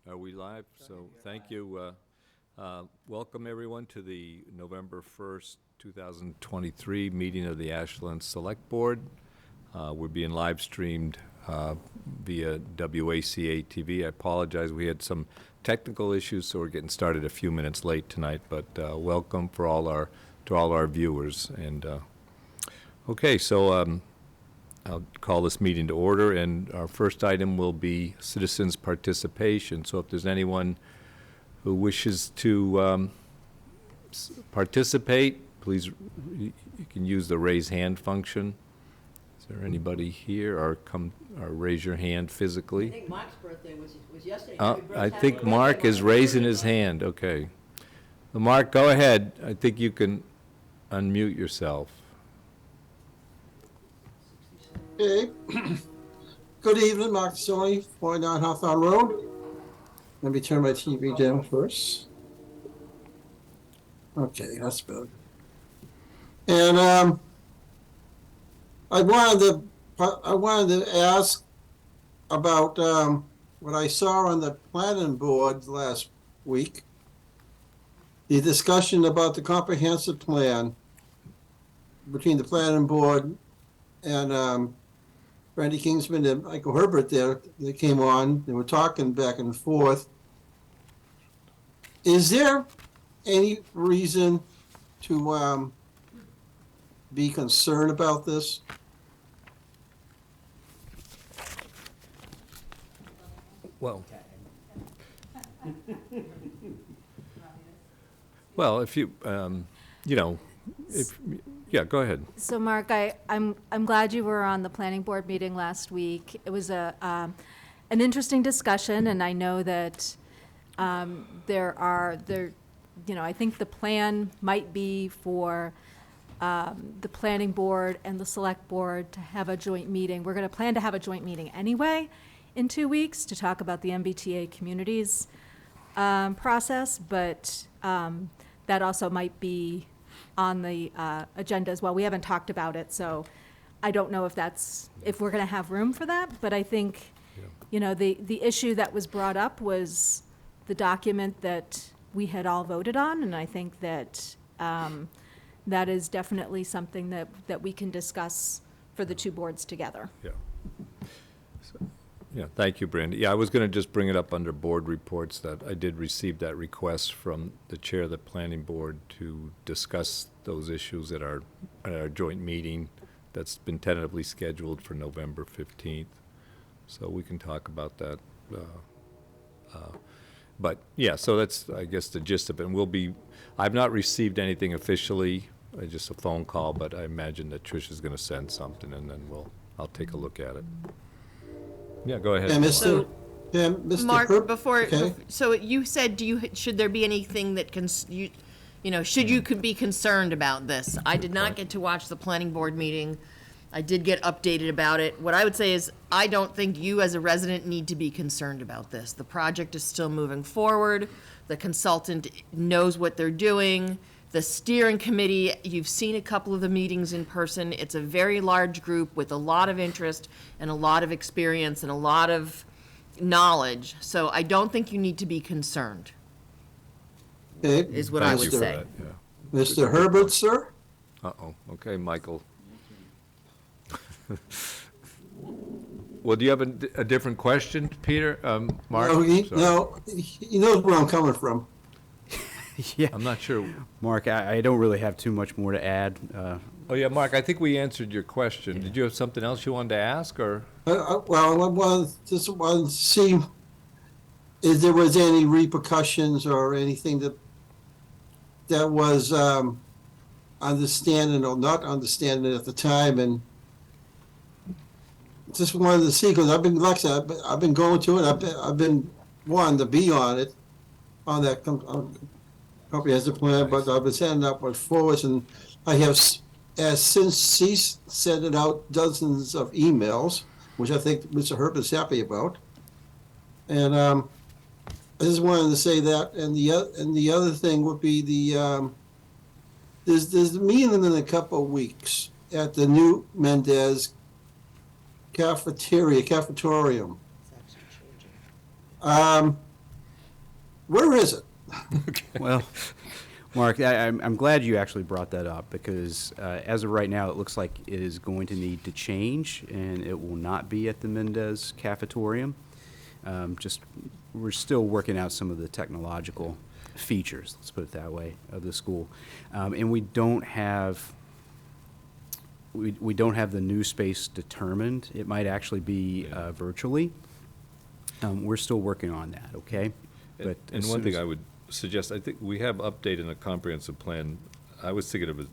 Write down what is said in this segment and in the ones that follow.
Are we live? So thank you. Welcome everyone to the November 1st, 2023 meeting of the Ashland Select Board. We're being live streamed via WACA-TV. I apologize, we had some technical issues, so we're getting started a few minutes late tonight, but welcome for all our viewers. And okay, so I'll call this meeting to order, and our first item will be citizens' participation. So if there's anyone who wishes to participate, please, you can use the raise hand function. Is there anybody here, or raise your hand physically? I think Mark's birthday was yesterday. I think Mark is raising his hand. Okay. Well, Mark, go ahead. I think you can unmute yourself. Okay. Good evening, Mark Sony, 49 Hawthorne Road. Let me turn my TV down first. Okay, that's better. And I wanted to ask about what I saw on the planning board last week. The discussion about the comprehensive plan between the planning board and Randy Kingsman and Michael Herbert there, they came on, they were talking back and forth. Is there any reason to be concerned about this? Well, if you, yeah, go ahead. So, Mark, I'm glad you were on the planning board meeting last week. It was an interesting discussion, and I know that I think the plan might be for the planning board and the select board to have a joint meeting. We're going to plan to have a joint meeting anyway in 2 weeks to talk about the MBTA communities process, but that also might be on the agenda as well. We haven't talked about it, so I don't know if we're going to have room for that, but I think, the issue that was brought up was the document that we had all voted on, and I think that that is definitely something that we can discuss for the two boards together. Yeah. Yeah, thank you, Brandy. Yeah, I was going to just bring it up under board reports that I did receive that request from the chair of the planning board to discuss those issues at our joint meeting that's been tentatively scheduled for November 15th. So we can talk about that. But yeah, so that's, I guess, the gist of it. And I've not received anything officially, just a phone call, but I imagine that Trish is going to send something, and then I'll take a look at it. Yeah, go ahead. And Mr. Mark, okay. So you said, should there be anything that should you could be concerned about this? I did not get to watch the planning board meeting. I did get updated about it. What I would say is, I don't think you as a resident need to be concerned about this. The project is still moving forward. The consultant knows what they're doing. The steering committee, you've seen a couple of the meetings in person. It's a very large group with a lot of interest and a lot of experience and a lot of knowledge. So I don't think you need to be concerned, Okay. is what I would say. That, yeah. Mr. Herbert, sir? Uh-oh. Okay, Michael. Well, do you have a different question, Peter? Mark? No, he knows where I'm coming from. Yeah, I'm not sure. Mark, I don't really have too much more to add. Oh, yeah, Mark, I think we answered your question. Yeah. Did you have something else you wanted to ask, or? Well, I just wanted to see if there was any repercussions or anything that was understanding or not understanding at the time, and just wanted to see, because I've been, like I said, I've been going to it. I've been wanting to be on it, on that comprehensive plan, but I've been sending out my forwards, and I have since ceased sending out dozens of emails, which I think Mr. Herbert is happy about. And I just wanted to say that. And the other thing would be there's the meeting in a couple of weeks at the new Mendez cafetorium. Where is it? Well, Mark, I'm glad you actually brought that up because as of right now, it looks like it is going to need to change, and it will not be at the Mendez Cafetorium. We're still working out some of the technological features, let's put it that way, of the school. And we don't have the new space determined. It might actually be virtually. We're still working on that, okay? But And one thing I would suggest, I think we have update in the comprehensive plan. I was thinking of a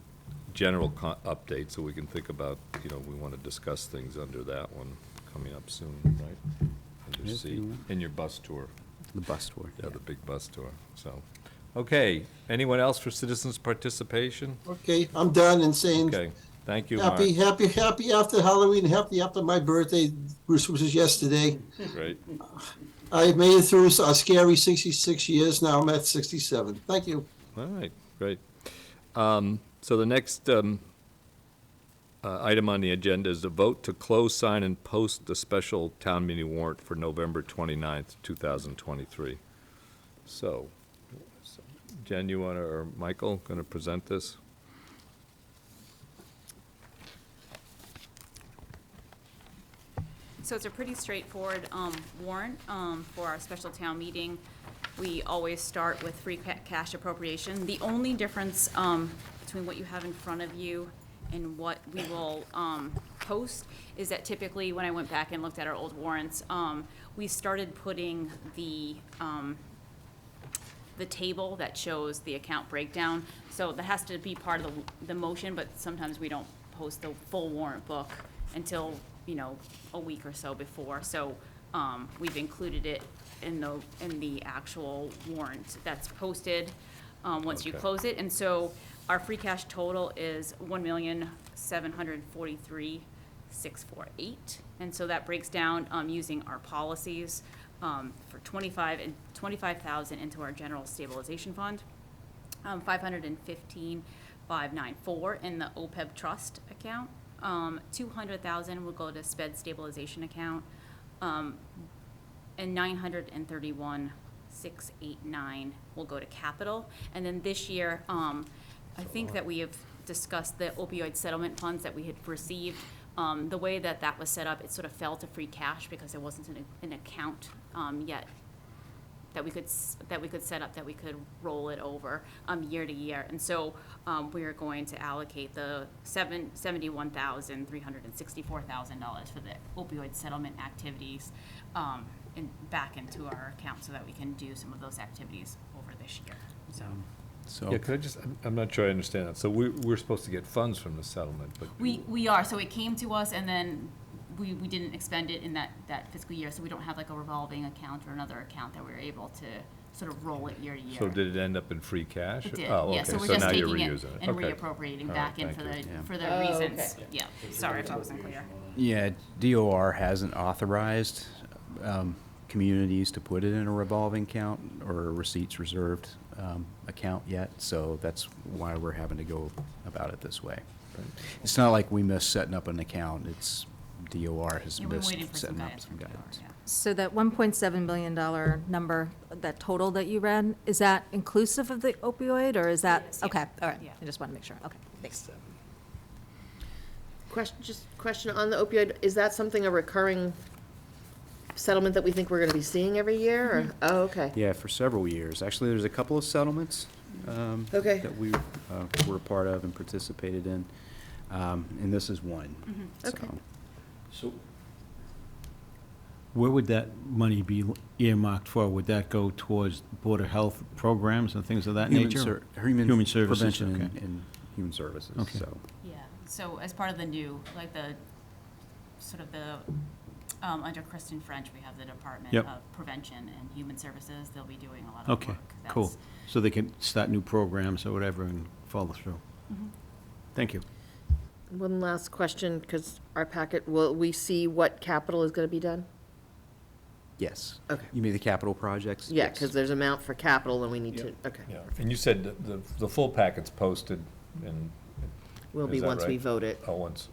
general update, so we can think about, we want to discuss things under that one coming up soon, right? Under Yeah, if C, you want. in your bus tour. The bus tour. Yeah, the big bus tour, so. Okay, anyone else for citizens' participation? Okay, I'm done and saying Okay, thank you, Mark. happy after Halloween, happy after my birthday, which was yesterday. Great. I made it through a scary 66 years. Now I'm at 67. Thank you. All right, great. So the next item on the agenda is the vote to close, sign, and post the special town meeting warrant for November 29th, 2023. So, Jen, you want to, or Michael, going to present this? So it's a pretty straightforward warrant for our special town meeting. We always start with free cash appropriation. The only difference between what you have in front of you and what we will post is that typically, when I went back and looked at our old warrants, we started putting the table that shows the account breakdown. So that has to be part of the motion, but sometimes we don't post the full warrant book until a week or so before. So we've included it in the actual warrant that's posted once you Okay. close it. And so our free cash total is $1,743,648. And so that breaks down using our policies for 25,000 into our general stabilization fund, 515,594 in the OPEB trust account. 200,000 will go to sped stabilization account, and 931,689 will go to capital. And then this year, I think that we have discussed the opioid settlement funds that we had received. The way that was set up, it sort of fell to free cash because there wasn't an account yet that we could set up, that we could roll it over year to year. And so we are going to allocate the $71,364,000 for the opioid settlement activities back into our account so that we can do some of those activities over this year. So Yeah, could I just, I'm not sure I understand that. So we're supposed to get funds from the settlement, but. we are. So it came to us, and then we didn't expend it in that fiscal year, so we don't have like a revolving account or another account that we were able to sort of roll it year to year. So did it end up in free cash? It did, Oh, yeah, okay, so we're just now you're taking it reusing it. and Okay. reappropriating All back right, in thank you. for the Oh, reasons, okay. yeah, sorry if I wasn't clear. Yeah, DOR hasn't authorized communities to put it in a revolving account or a receipts reserved account yet, so that's why we're having to go about it this way. It's not like we missed setting up an account, it's DOR has Yeah, we're waiting missed for some setting up guidance some from DOR, guidance. yeah. So that $1.7 billion number, that total that you read, is that inclusive of the opioid, or is that? Yes, yeah. Okay, all right, Yeah. I just want to make sure, okay, thanks. Question on the opioid, is that something, a recurring settlement that we think we're gonna be seeing every year, or? Oh, okay. Yeah, for several years. Actually, there's a couple of settlements Okay. that we were a part of and participated in, and this is one. Okay. So- So where would that money be earmarked for? Would that go towards Board of Health programs and things of that nature? Human services, Prevention okay. and human services, Okay. so. Yeah, so as part of the new, like under Kristen French, we have the Department Yep. of Prevention and Human Services. They'll be doing a lot of work. Okay, cool. That's- So they can start new programs or whatever and follow through. Thank you. One last question, because our packet, will we see what capital is gonna be done? Yes. Okay. You mean the capital projects? Yeah, Yes. because there's amount for capital, and we need to, okay. Yeah, and you said that the full packet's posted and. Will be is that once we right? vote it. Oh, once,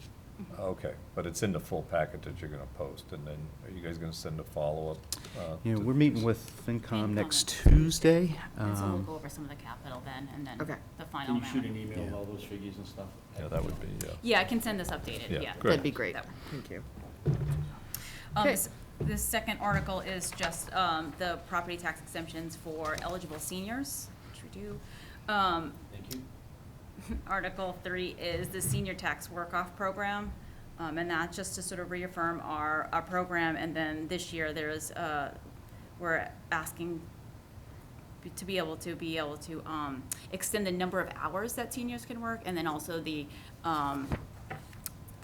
okay, but it's in the full packet that you're gonna post, and then are you guys gonna send a follow-up Yeah, we're meeting with FinCom FinCom next next Tuesday. And so we'll go over some of the capital then, and then Okay. the final amount. email Yeah. all those figures and stuff? Yeah, that would be, Yeah, I can send this updated, Yeah, yeah. great. That'd be great. That- Thank you. Um, Okay. The second article is just, the property tax exemptions for eligible seniors, which we do. Thank you. Article 3 is the senior tax work-off program, and that's just to sort of reaffirm our program, and then this year there is, we're asking to be able to extend the number of hours that seniors can work, and then also the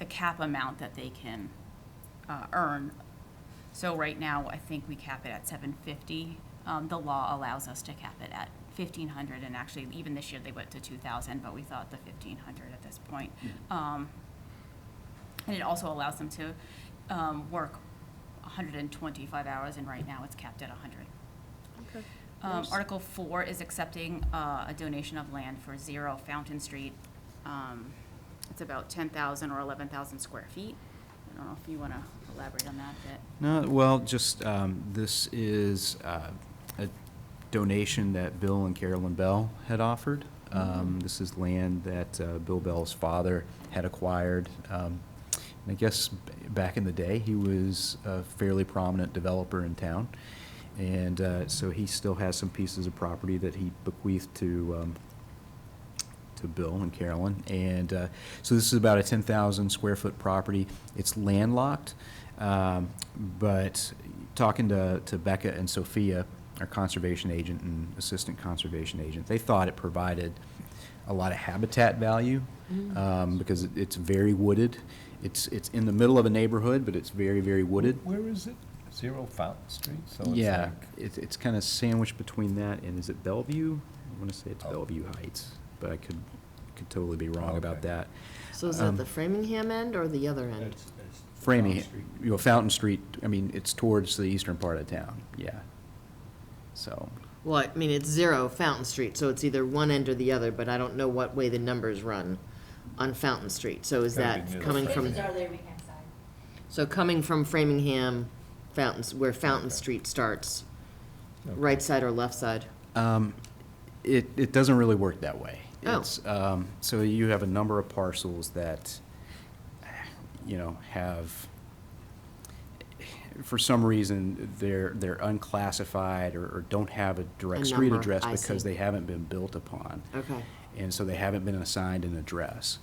cap amount that they can earn. So right now, I think we cap it at $750. The law allows us to cap it at $1,500, and actually, even this year, they went to $2,000, but we thought the $1,500 at this point. And it also allows them to work 125 hours, and right now, it's capped at 100. Okay. Article 4 is accepting a donation of land for 0 Fountain Street. It's about 10,000 or 11,000 square feet. I don't know if you want to elaborate on that a bit. No, well, just, this is a donation that Bill and Carolyn Bell had offered. This is land that Bill Bell's father had acquired. And I guess back in the day, he was a fairly prominent developer in town. And so he still has some pieces of property that he bequeathed to Bill and Carolyn. And so this is about a 10,000 square foot property. It's landlocked, but talking to Becca and Sophia, our conservation agent and assistant conservation agent, they thought it provided a lot of habitat value because it's very wooded. It's in the middle of a neighborhood, but it's very, very wooded. Where is it? 0 Fountain Street? So it's Yeah, like- it's kind of sandwiched between that and, is it Bellevue? I want to say it's Oh. Bellevue Heights, but I could totally be wrong about Okay. that. So is that the Framingham end or the other end? Framing, Fountain Street, I mean, it's towards the eastern part of town, yeah. So, Well, I mean, it's 0 Fountain Street, so it's either one end or the other, but I don't know what way the numbers run on Fountain Street. So is Gotta be that near the coming from, Framingham. so coming from Framingham, Fountains, where Fountain Street starts, right side or left side? it doesn't really work that way. Oh. It's, so you have a number of parcels that, have, for some reason, they're unclassified or don't have a direct street number, address I because see. they haven't been built upon. Okay. And so they haven't been assigned an address.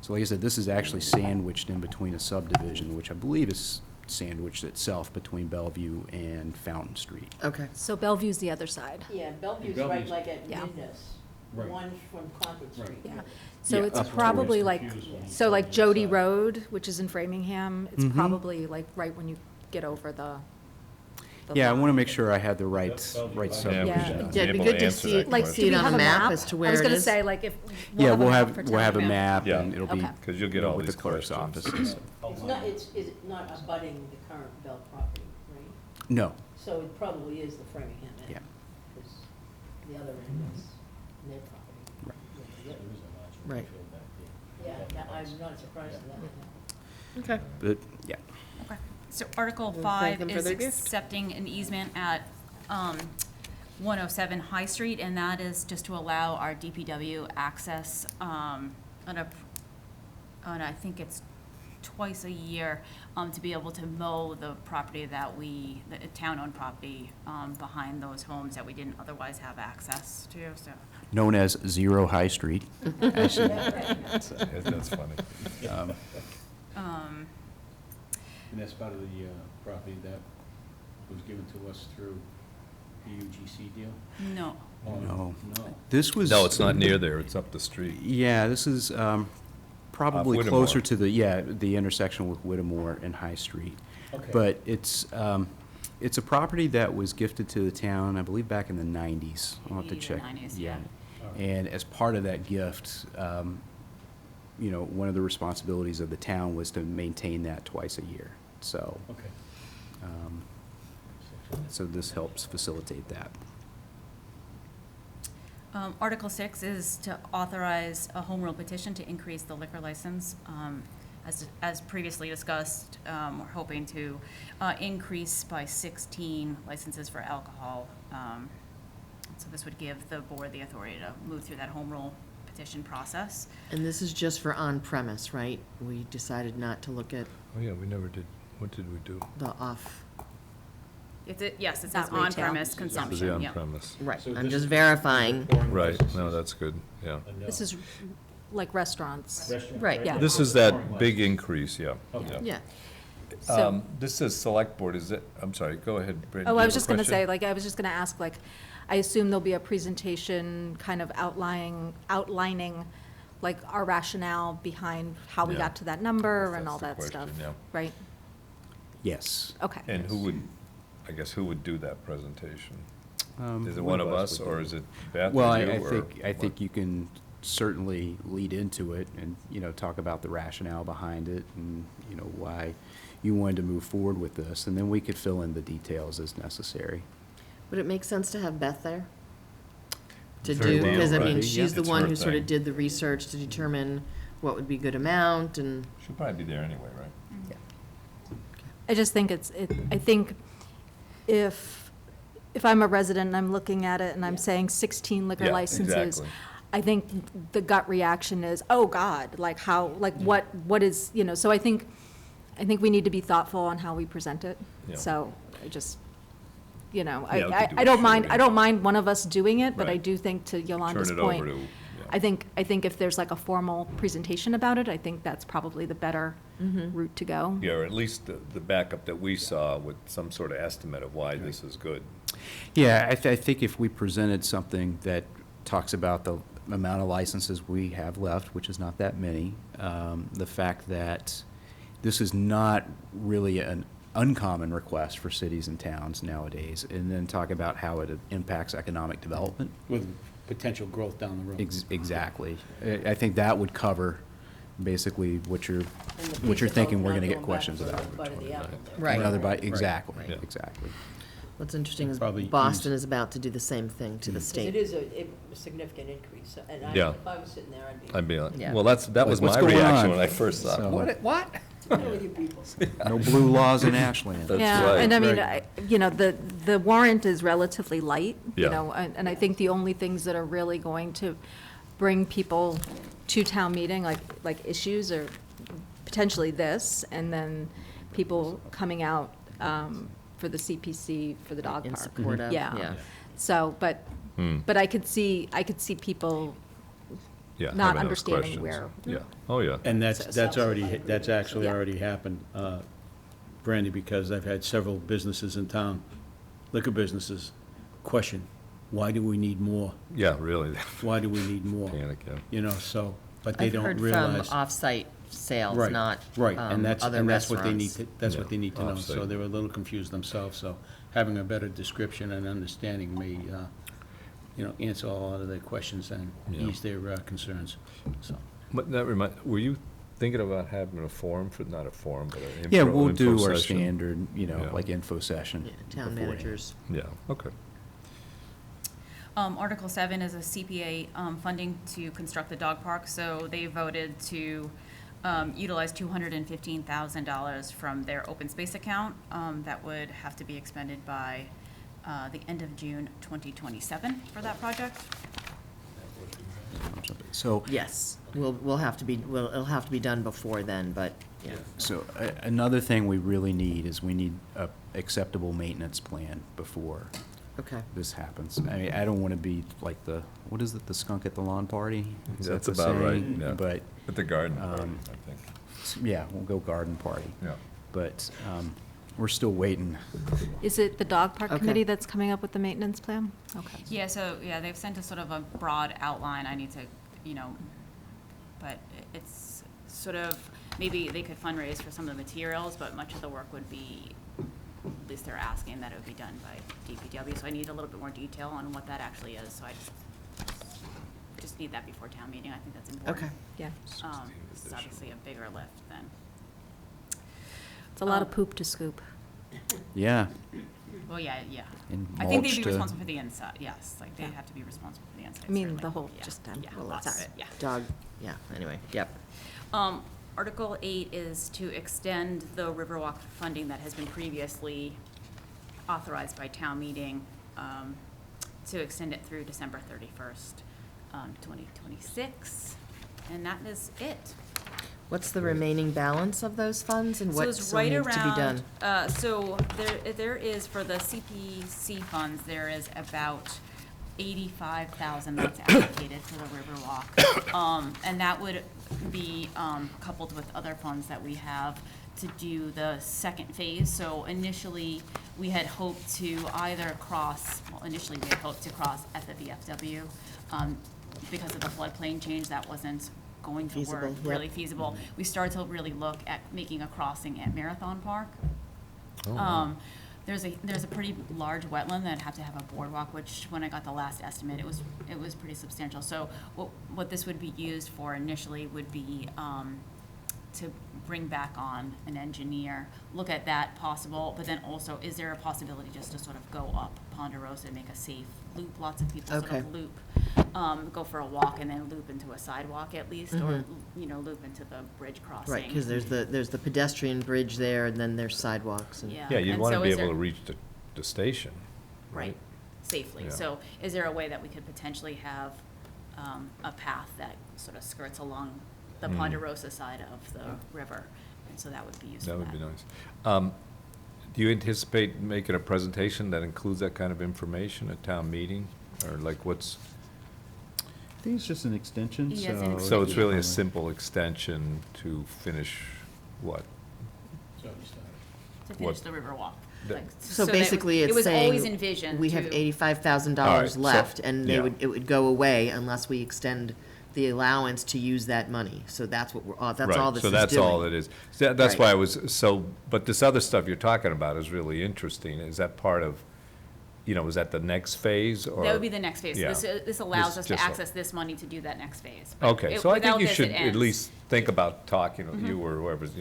So like I said, this is actually sandwiched in between a subdivision, which I believe is sandwiched itself between Bellevue and Fountain Street. Okay. So Bellevue's the other side. Yeah, Bellevue's Bellevue's- right like at Yeah. Midness, Right. one from Concord Street. Yeah. So Yeah, it's up towards probably like, confused when you so come like on Jody inside. Road, which is in Framingham, it's Mhm. probably like right when you get over the Yeah, I line. want to make sure I had the right Bellevue right Heights. subdivision. Yeah. should Yeah, be it'd be able good to answer see that it, Like, question. see do it we on have a a map map? as to I where was it gonna is. say, like, if. Yeah, one we'll of have, them for we'll have a town map Yeah. and it'll be, Because you'll get all with the these clerk's questions. offices. It's not, is it not abutting the current Bell property, right? No, So it probably is the Framingham end. Yeah. Because the other end is their property. Right. Yeah, yeah, I'm not surprised at that. Okay. but, yeah. Okay. So Article Well, 5 thank them for is their gift. accepting an easement at 107 High Street, and that is just to allow our DPW access on I think it's twice a year, to be able to mow the property the town-owned property behind those homes that we didn't otherwise have access to, so. Known as 0 High Street. Actually, That's funny. And that's part of the property that was given to us through the UGC deal? No. Oh, No. No. This was. No, it's not near there, it's up the street. Yeah, this is probably Whittemore. closer to the intersection with Whittemore and High Street. Okay. But it's a property that was gifted to the town, I believe, back in the 90s. I'll have to 80s or check. 90s, yeah. And as part of that gift, one of the responsibilities of the town was to maintain that twice a year. So, Okay. so this helps facilitate that. Article 6 is to authorize a home rule petition to increase the liquor license as previously discussed, we're hoping to increase by 16 licenses for alcohol. So this would give the board the authority to move through that home rule petition process. And this is just for on-premise, right? We decided not to look at Oh, yeah, we never did. What did we do? the off. Yes, it Not says retail. on-premise This is consumption, the yeah. on-premise. Right, So I'm this just is verifying. Right, no, that's good, yeah. This is like restaurants. Right, Yeah. This is that big increase, yeah, yeah. Yeah. So, This says select board, is it, I'm sorry, go ahead, Brandon. oh, do I you was have a just gonna say, question? like, I was just gonna ask, like, I assume there'll be a presentation kind of outlining, like, our rationale behind how we Yeah. got to that number That's and all the that question, stuff, yeah. right? Yes. Okay. And who would, I guess, who would do that presentation? Is it One one of us, would or do is it Beth Well, or I you, or think, I what? think you can certainly lead into it and, talk about the rationale behind it and, why you wanted to move forward with this, and then we could fill in the details as necessary. Would it make sense to have Beth there? To It's her do, deal, because I mean, right? she's the It's one her who sort thing. of did the research to determine what would be good amount and. She'll probably be there anyway, right? I just think I think if I'm a resident and I'm looking at it and I'm saying 16 liquor Yeah, licenses, exactly. I think the gut reaction is, oh, God, like how, like what is, so I think we need to be thoughtful on how we present it. Yeah. So I just, we could do I a don't mind, short- I don't mind one of us doing it, but I Right. do think, to Yolanda's Turn it point, over to, yeah. I think if there's like a formal presentation about it, I think that's probably the better route to go. Yeah, or at least the backup that we saw with some sort of estimate of why this is good. Yeah, I think if we presented something that talks about the amount of licenses we have left, which is not that many, the fact that this is not really an uncommon request for cities and towns nowadays, and then talk about how it impacts economic development. With potential growth down the road. Exactly. I think that would cover basically what you're And the piece thinking about we're not gonna get going questions back about. for a bite of the apple there. Right. Another bite, exactly, Yeah. exactly. What's interesting is Probably Boston is about to do the same thing to the Because state. it is a significant increase, and Yeah. if I was sitting there, I'd be. I'd be like, Yeah. well, that was What's my going reaction on? when I first saw it. So- What? What with you people? No blue laws in Ashland. That's Yeah, right. and I mean, Right. the warrant is relatively light, Yeah. and I think the only things that are really going to bring people to town meeting, like issues, are potentially this, and then people coming out for the CPC, for the dog In park. support of, yeah. So, but I could see people Yeah, not having those understanding questions. where. Yeah, oh, yeah. And So- that's actually Yeah. already happened, Brandy, because I've had several businesses in town, liquor businesses, question, why do we need more? Yeah, really, Why do we need more? panic, yeah. So, but they I've don't heard realize. from off-site sales, Right, not right, other and that's what they need restaurants. to, that's Yeah, what they need to know. So off-site. they were a little confused themselves, so having a better description and understanding may, answer a lot of their questions and Yeah. ease their concerns, so. But that were you thinking about having a forum for, not a forum, but an Yeah, info we'll do our session? standard, Yeah. like info session. Yeah, town beforehand. managers. Yeah, okay. Article 7 is a CPA funding to construct the dog park, so they voted to utilize $215,000 from their open space account. That would have to be expended by the end of June 2027 for that project. So, Yes, it'll have to be done before then, but, yeah. so another thing we really need is we need a acceptable maintenance plan before Okay. this happens. I mean, I don't want to be like what is it, the skunk at the lawn party? Is that That's the about right, saying? yeah. But, At the garden, party, Um, I think, yeah, we'll go garden party. yeah. But we're still waiting. Is it the dog park Okay. committee that's coming up with the maintenance plan? Okay. Yeah, so, yeah, they've sent us sort of a broad outline. I need to, but it's sort of, maybe they could fundraise for some of the materials, but much of the work would be, at least they're asking that it would be done by DPW. So I need a little bit more detail on what that actually is, so I just need that before town meeting. I think that's important. Okay. Yeah. It's obviously a bigger lift than. It's a lot of poop to scoop. Yeah. Well, yeah. And I think they'd mulch be to- responsible for the inside, yes, like they have to be responsible for the inside, I mean, certainly. the whole, Yeah, just, yeah, well, lots that's of it, yeah. Dog, yeah, anyway, yep. Article 8 is to extend the Riverwalk funding that has been previously authorized by town meeting, to extend it through December 31st, 2026, and that is it. What's the remaining balance of those funds and So what it's still right needs to be done? around, so there is, for the CPC funds, there is about 85,000 that's allocated for the Riverwalk. And that would be coupled with other funds that we have to do the second phase. So initially, we had hoped to either cross, well, initially we had hoped to cross at the VFW. Because of the floodplain change, that wasn't going to work Feasible, yep. really feasible. We started to really look at making a crossing at Marathon Park. There's a pretty large wetland that'd have to have a boardwalk, which when I got the last estimate, it was pretty substantial. So what this would be used for initially would be to bring back on an engineer, look at that possible, but then also, is there a possibility just to sort of go up Ponderosa and make a safe loop? Lots of people sort Okay. of loop, go for a walk and then loop into a sidewalk at least, or, loop into the bridge crossing. Right, because there's the pedestrian bridge there, and then there's sidewalks and. Yeah. Yeah, you'd and want to so be is able there- to reach the station, Right, right? safely. Yeah. So is there a way that we could potentially have a path that sort of skirts along the Ponderosa side of the river? And so that would be useful. That would be nice. Do you anticipate making a presentation that includes that kind of information at town meeting? Or like what's, I think it's just an extension, Yeah, it's an so. extension. so it's really a simple extension to finish what? To finish the Riverwalk. The- Like, So that basically, it's It was always saying, envisioned we have to- All right, $85,000 so- left, and yeah. it would go away unless we extend the allowance to use that money. So that's what that's all this is doing. Right, so that's all it is. So that's Right. why I was, so, but this other stuff you're talking about is really interesting. Is that part of, is that the next phase, or? That would be the next phase. Yeah. This allows us to Just- access this money to do that next phase. But Okay, so I without think you this, should it at ends. least think about talking, you or whoever's,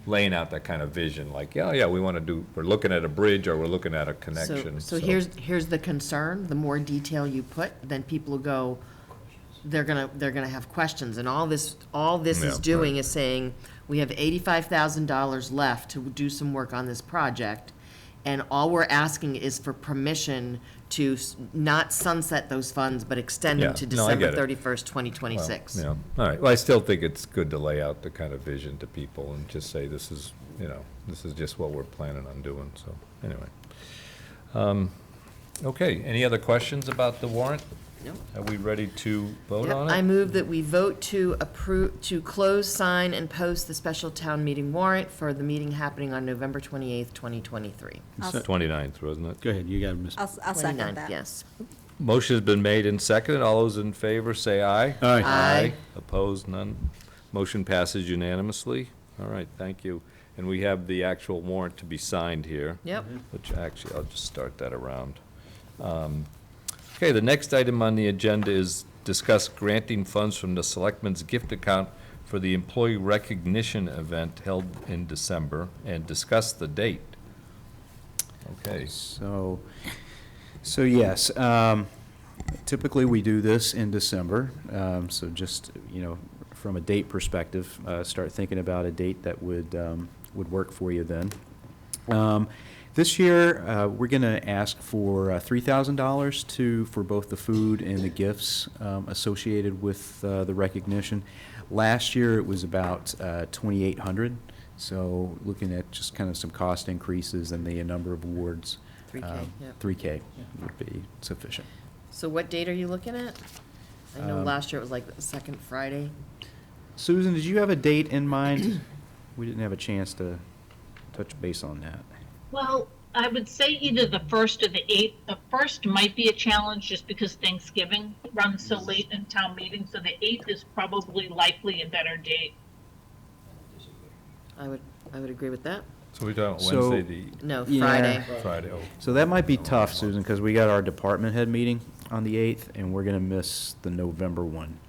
laying out that kind of vision, like, yeah, we want to do, we're looking at a bridge, or we're looking at a connection. So here's the concern, the more detail you put, then people will go, they're gonna have questions, and all this Yeah, is doing right. is saying, we have $85,000 left to do some work on this project, and all we're asking is for permission to not sunset those funds, but extend them Yeah, to no, I get December it. 31st, 2026. Well, yeah, all right, well, I still think it's good to lay out the kind of vision to people and just say, this is, this is just what we're planning on doing, so, anyway. Okay, any other questions about the warrant? No. Are we ready to vote Yep, on it? I move that we vote to approve, to close, sign, and post the special town meeting warrant for the meeting happening on November 28th, 2023. I'll It's 29th, wasn't it? Go ahead, you got it, Ms. I'll second 29th, that. yes. Motion's been made and seconded. All those in favor, say aye. Aye. Aye. Opposed, none. Motion passes unanimously. All right, thank you. And we have the actual warrant to be signed here. Yep. Which actually, I'll just start that around. Okay, the next item on the agenda is discuss granting funds from the Selectmen's gift account for the employee recognition event held in December, and discuss the date. Okay, So yes, typically we do this in December. So just, from a date perspective, start thinking about a date that would work for you then. This year, we're going to ask for $3,000 for both the food and the gifts associated with the recognition. Last year, it was about $2,800. So looking at just kind of some cost increases and the number of awards. 3K, yep. 3K would be sufficient. So what date are you looking at? I know last year it was like the second Friday. Susan, did you have a date in mind? We didn't have a chance to touch base on that. Well, I would say either the 1st or the 8th. The 1st might be a challenge just because Thanksgiving runs so late in town meeting, so the 8th is probably likely a better date. I would agree with that. so we're talking So- Wednesday, No, Yeah. Friday. the Friday, oh. So that might be tough, Susan, because we got our department head meeting on the 8th, and we're going to miss the November one.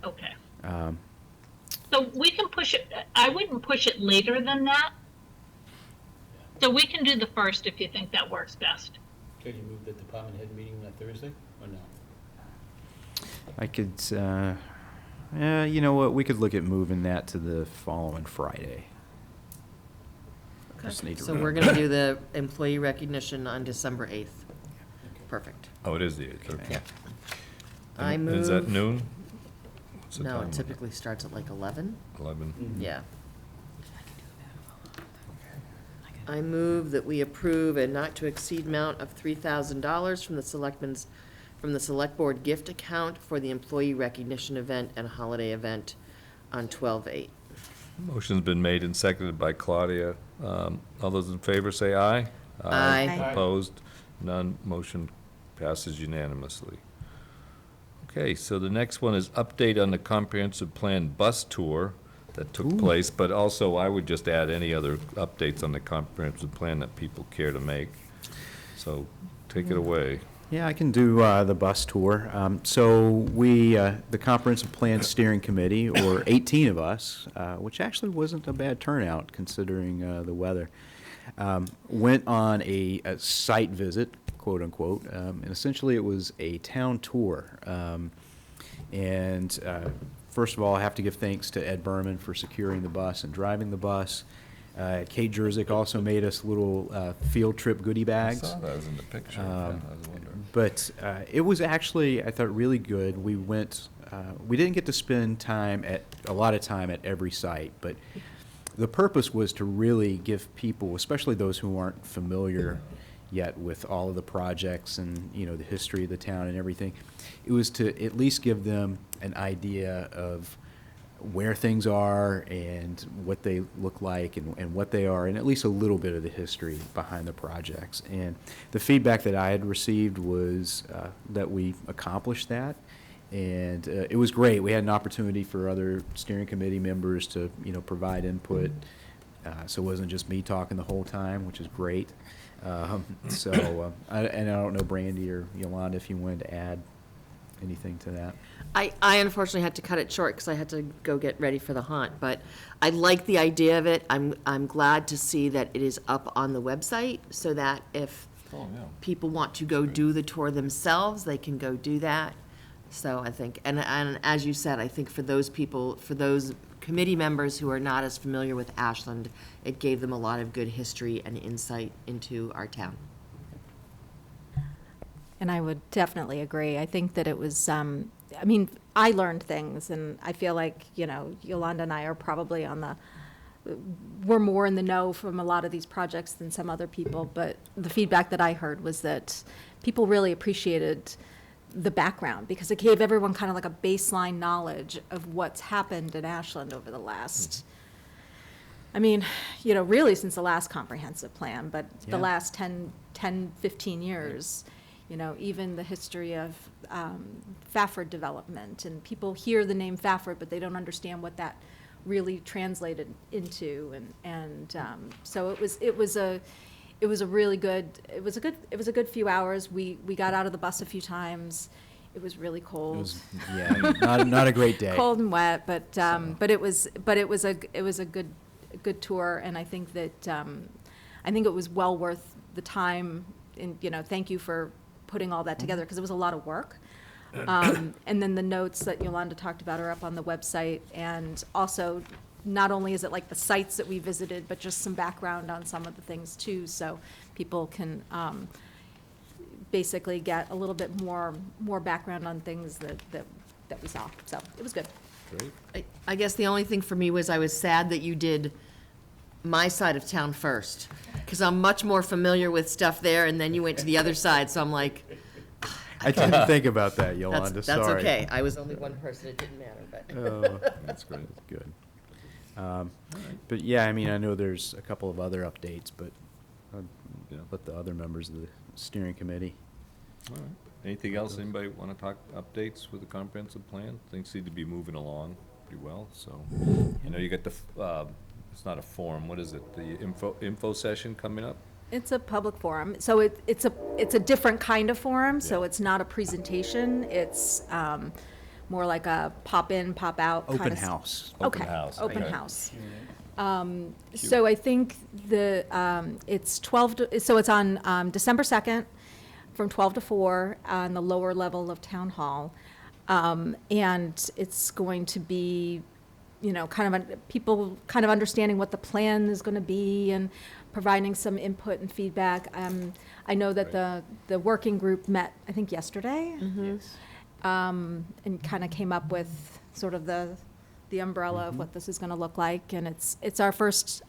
Okay. Um, So we can push it, I wouldn't push it later than that. So we can do the 1st if you think that works best. Can you move the department head meeting on Thursday, or no? I could, You know what, we could look at moving that to the following Friday. Just need to So we're gonna do the employee recognition on December 8th. Perfect. Oh, it is the 8th, okay. I And Is that move- noon? What's the No, time? it typically starts at like 11. 11? Yeah. I move that we approve a not-to-exceed amount of $3,000 from the Select Board gift account for the employee recognition event and holiday event on 12/8. Motion's been made and seconded by Claudia. All those in favor say aye. Aye. Aye. Opposed? None. Motion passes unanimously. Okay, so the next one is update on the comprehensive plan bus tour that took place, but also I would just add any other updates on the comprehensive plan that people care to make. So take it away. Yeah, I can do the bus tour. So we, the Comprehensive Plan Steering Committee, or 18 of us, which actually wasn't a bad turnout considering the weather, went on a site visit, quote unquote, and essentially it was a town tour. And first of all, I have to give thanks to Ed Berman for securing the bus and driving the bus. Kate Jerzik also made us little field trip goodie bags. I saw that was in the picture. Yeah, I was wondering. But it was actually, I thought, really good. We didn't get to spend a lot of time at every site, but the purpose was to really give people, especially those who aren't familiar yet with all of the projects and, the history of the town and everything, it was to at least give them an idea of where things are and what they look like and what they are, and at least a little bit of the history behind the projects. And the feedback that I had received was that we accomplished that, and it was great. We had an opportunity for other steering committee members to, provide input, so it wasn't just me talking the whole time, which is great. And I don't know, Brandy or Yolanda, if you wanted to add anything to that. I unfortunately had to cut it short because I had to go get ready for the haunt, but I like the idea of it. I'm glad to see that it is up on the website so that if Oh, yeah. people want to go do the tour themselves, they can go do that. So I think, and as you said, I think for those people, for those committee members who are not as familiar with Ashland, it gave them a lot of good history and insight into our town. And I would definitely agree. I think that it was, I learned things, and I feel like, Yolanda and I are probably we're more in the know from a lot of these projects than some other people, but the feedback that I heard was that people really appreciated the background because it gave everyone kind of like a baseline knowledge of what's happened in Ashland over the last, really since the last comprehensive plan, but the Yeah. last 10, 15 years. Even the history of Fafford development, and people hear the name Fafford, but they don't understand what that really translated into, so it was a really good, it was a good few hours. We got out of the bus a few times. It was really cold. It was, not a great day. Cold and wet, but it was a good tour, and I think that it was well worth the time. And thank you for putting all that together because it was a lot of work. And then the notes that Yolanda talked about are up on the website, and also not only is it like the sites that we visited, but just some background on some of the things too, so people can basically get a little bit more background on things that we saw. So it was good. Great. I guess the only thing for me was I was sad that you did my side of town first, because I'm much more familiar with stuff there, and then you went to the other side, so I'm like, I didn't think about that, Yolanda, that's sorry. okay. I was only one person, it didn't matter, but. Oh, that's great, good. But yeah, I know there's a couple of other updates, but I'll let the other members of the steering committee. All right. Anything else? Anybody want to talk updates with the comprehensive plan? Things seem to be moving along pretty well, so. You got the, it's not a forum, what is it? The info session coming up? It's a public forum, so it's a different kind of forum, so it's not a presentation, it's more like a pop-in, pop-out kind of. Open house. Open Okay, house, open okay. house. So I think it's it's on December 2nd from 12 to 4 on the lower level of Town Hall. And it's going to be, you know, people kind of understanding what the plan is going to be and providing some input and feedback. I know that the working group met, I think, yesterday, Yes. and kind of came up with sort of the umbrella of what this is going to look like. And it's our first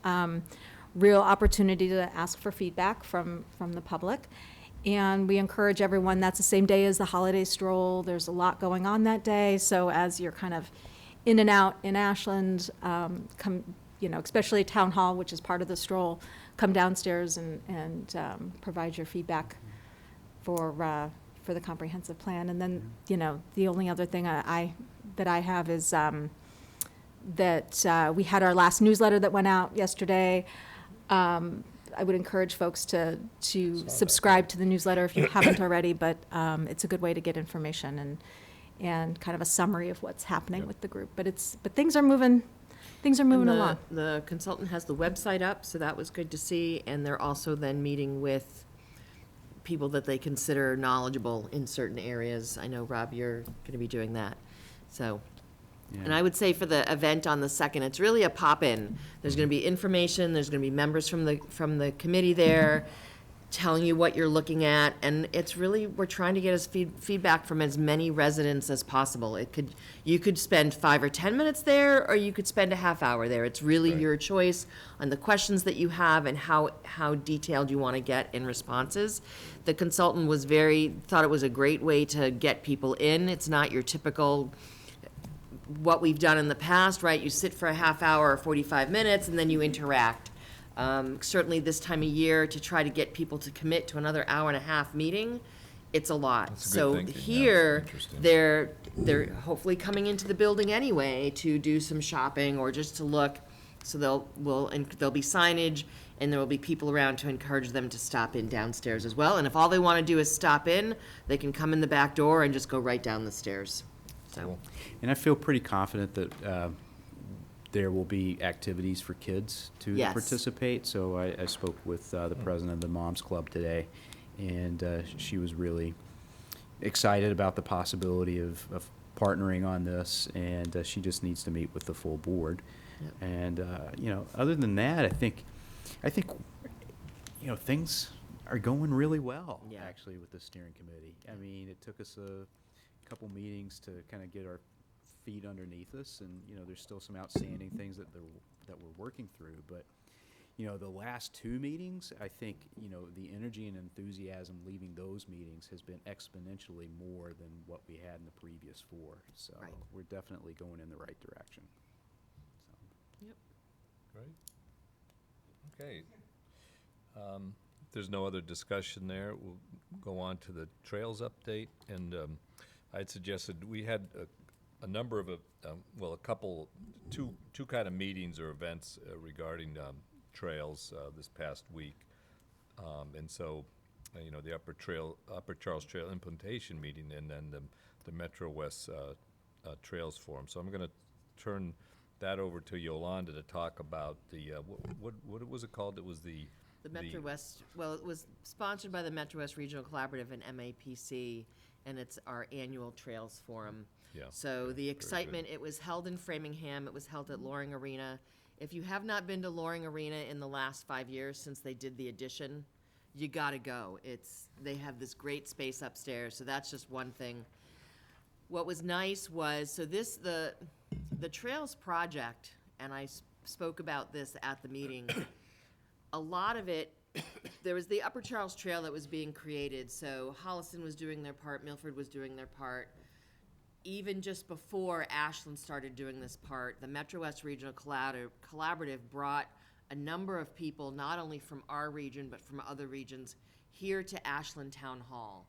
real opportunity to ask for feedback from the public. And we encourage everyone, that's the same day as the holiday stroll. There's a lot going on that day. So as you're kind of in and out in Ashland, you know, especially Town Hall, which is part of the stroll, come downstairs and provide your feedback for the comprehensive plan. And then, you know, the only other thing that I have is that we had our last newsletter that went out yesterday. I would encourage folks to subscribe to the newsletter if you haven't already, but it's a good way to get information and kind of a summary of what's happening with the group. But things are moving along. The consultant has the website up, so that was good to see, and they're also then meeting with people that they consider knowledgeable in certain areas. I know, Rob, you're going to be doing that, so. Yeah. And I would say for the event on the 2nd, it's really a pop-in. There's going to be information, there's going to be members from the committee there telling you what you're looking at, and it's really, we're trying to get as feedback from as many residents as possible. You could spend 5 or 10 minutes there, or you could spend a half hour there. It's really your choice on the questions that you have and how detailed you want to get in responses. The consultant thought it was a great way to get people in. It's not your typical what we've done in the past, right? You sit for a half hour or 45 minutes and then you interact. Certainly this time of year, to try to get people to commit to another hour and a half meeting, it's a lot. That's good So thinking, yeah. here, Interesting. they're hopefully coming into the building anyway to do some shopping or just to look. So there'll be signage, and there will be people around to encourage them to stop in downstairs as well. And if all they want to do is stop in, they can come in the back door and just go right down the stairs. So. Cool. And I feel pretty confident that there will be activities for kids to Yes. participate. So I spoke with the president of the Moms Club today, and she was really excited about the possibility of partnering on this, and she just needs to meet with the full board. Yep. And you know, other than that, I think you know, things are going really well, Yeah. actually, with the steering committee. I mean, it took us a couple meetings to kind of get our feet underneath us, and you know, there's still some outstanding things that we're working through. But you know, the last 2 meetings, I think, you know, the energy and enthusiasm leaving those meetings has been exponentially more than what we had in the previous 4. So Right. we're definitely going in the right direction. Great. Okay. If there's no other discussion there, we'll go on to the trails update. And I'd suggested, we had a number of, two kind of meetings or events regarding trails this past week. And so, you know, the Upper Charles Trail implementation meeting, and then the Metro West Trails Forum. So I'm going to turn that over to Yolanda to talk about the, what was it called? It was the Metro West, well, it was sponsored by the Metro West Regional Collaborative and MAPC, and it's our annual Trails Forum. Yeah, So very the good. excitement, it was held in Framingham, it was held at Loring Arena. If you have not been to Loring Arena in the last 5 years since they did the addition, you gotta go. They have this great space upstairs, so that's just one thing. What was nice was, so the Trails project, and I spoke about this at the meeting, a lot of it, there was the Upper Charles Trail that was being created, so Holliston was doing their part, Milford was doing their part. Even just before Ashland started doing this part, the Metro West Regional Collaborative brought a number of people, not only from our region, but from other regions, here to Ashland Town Hall.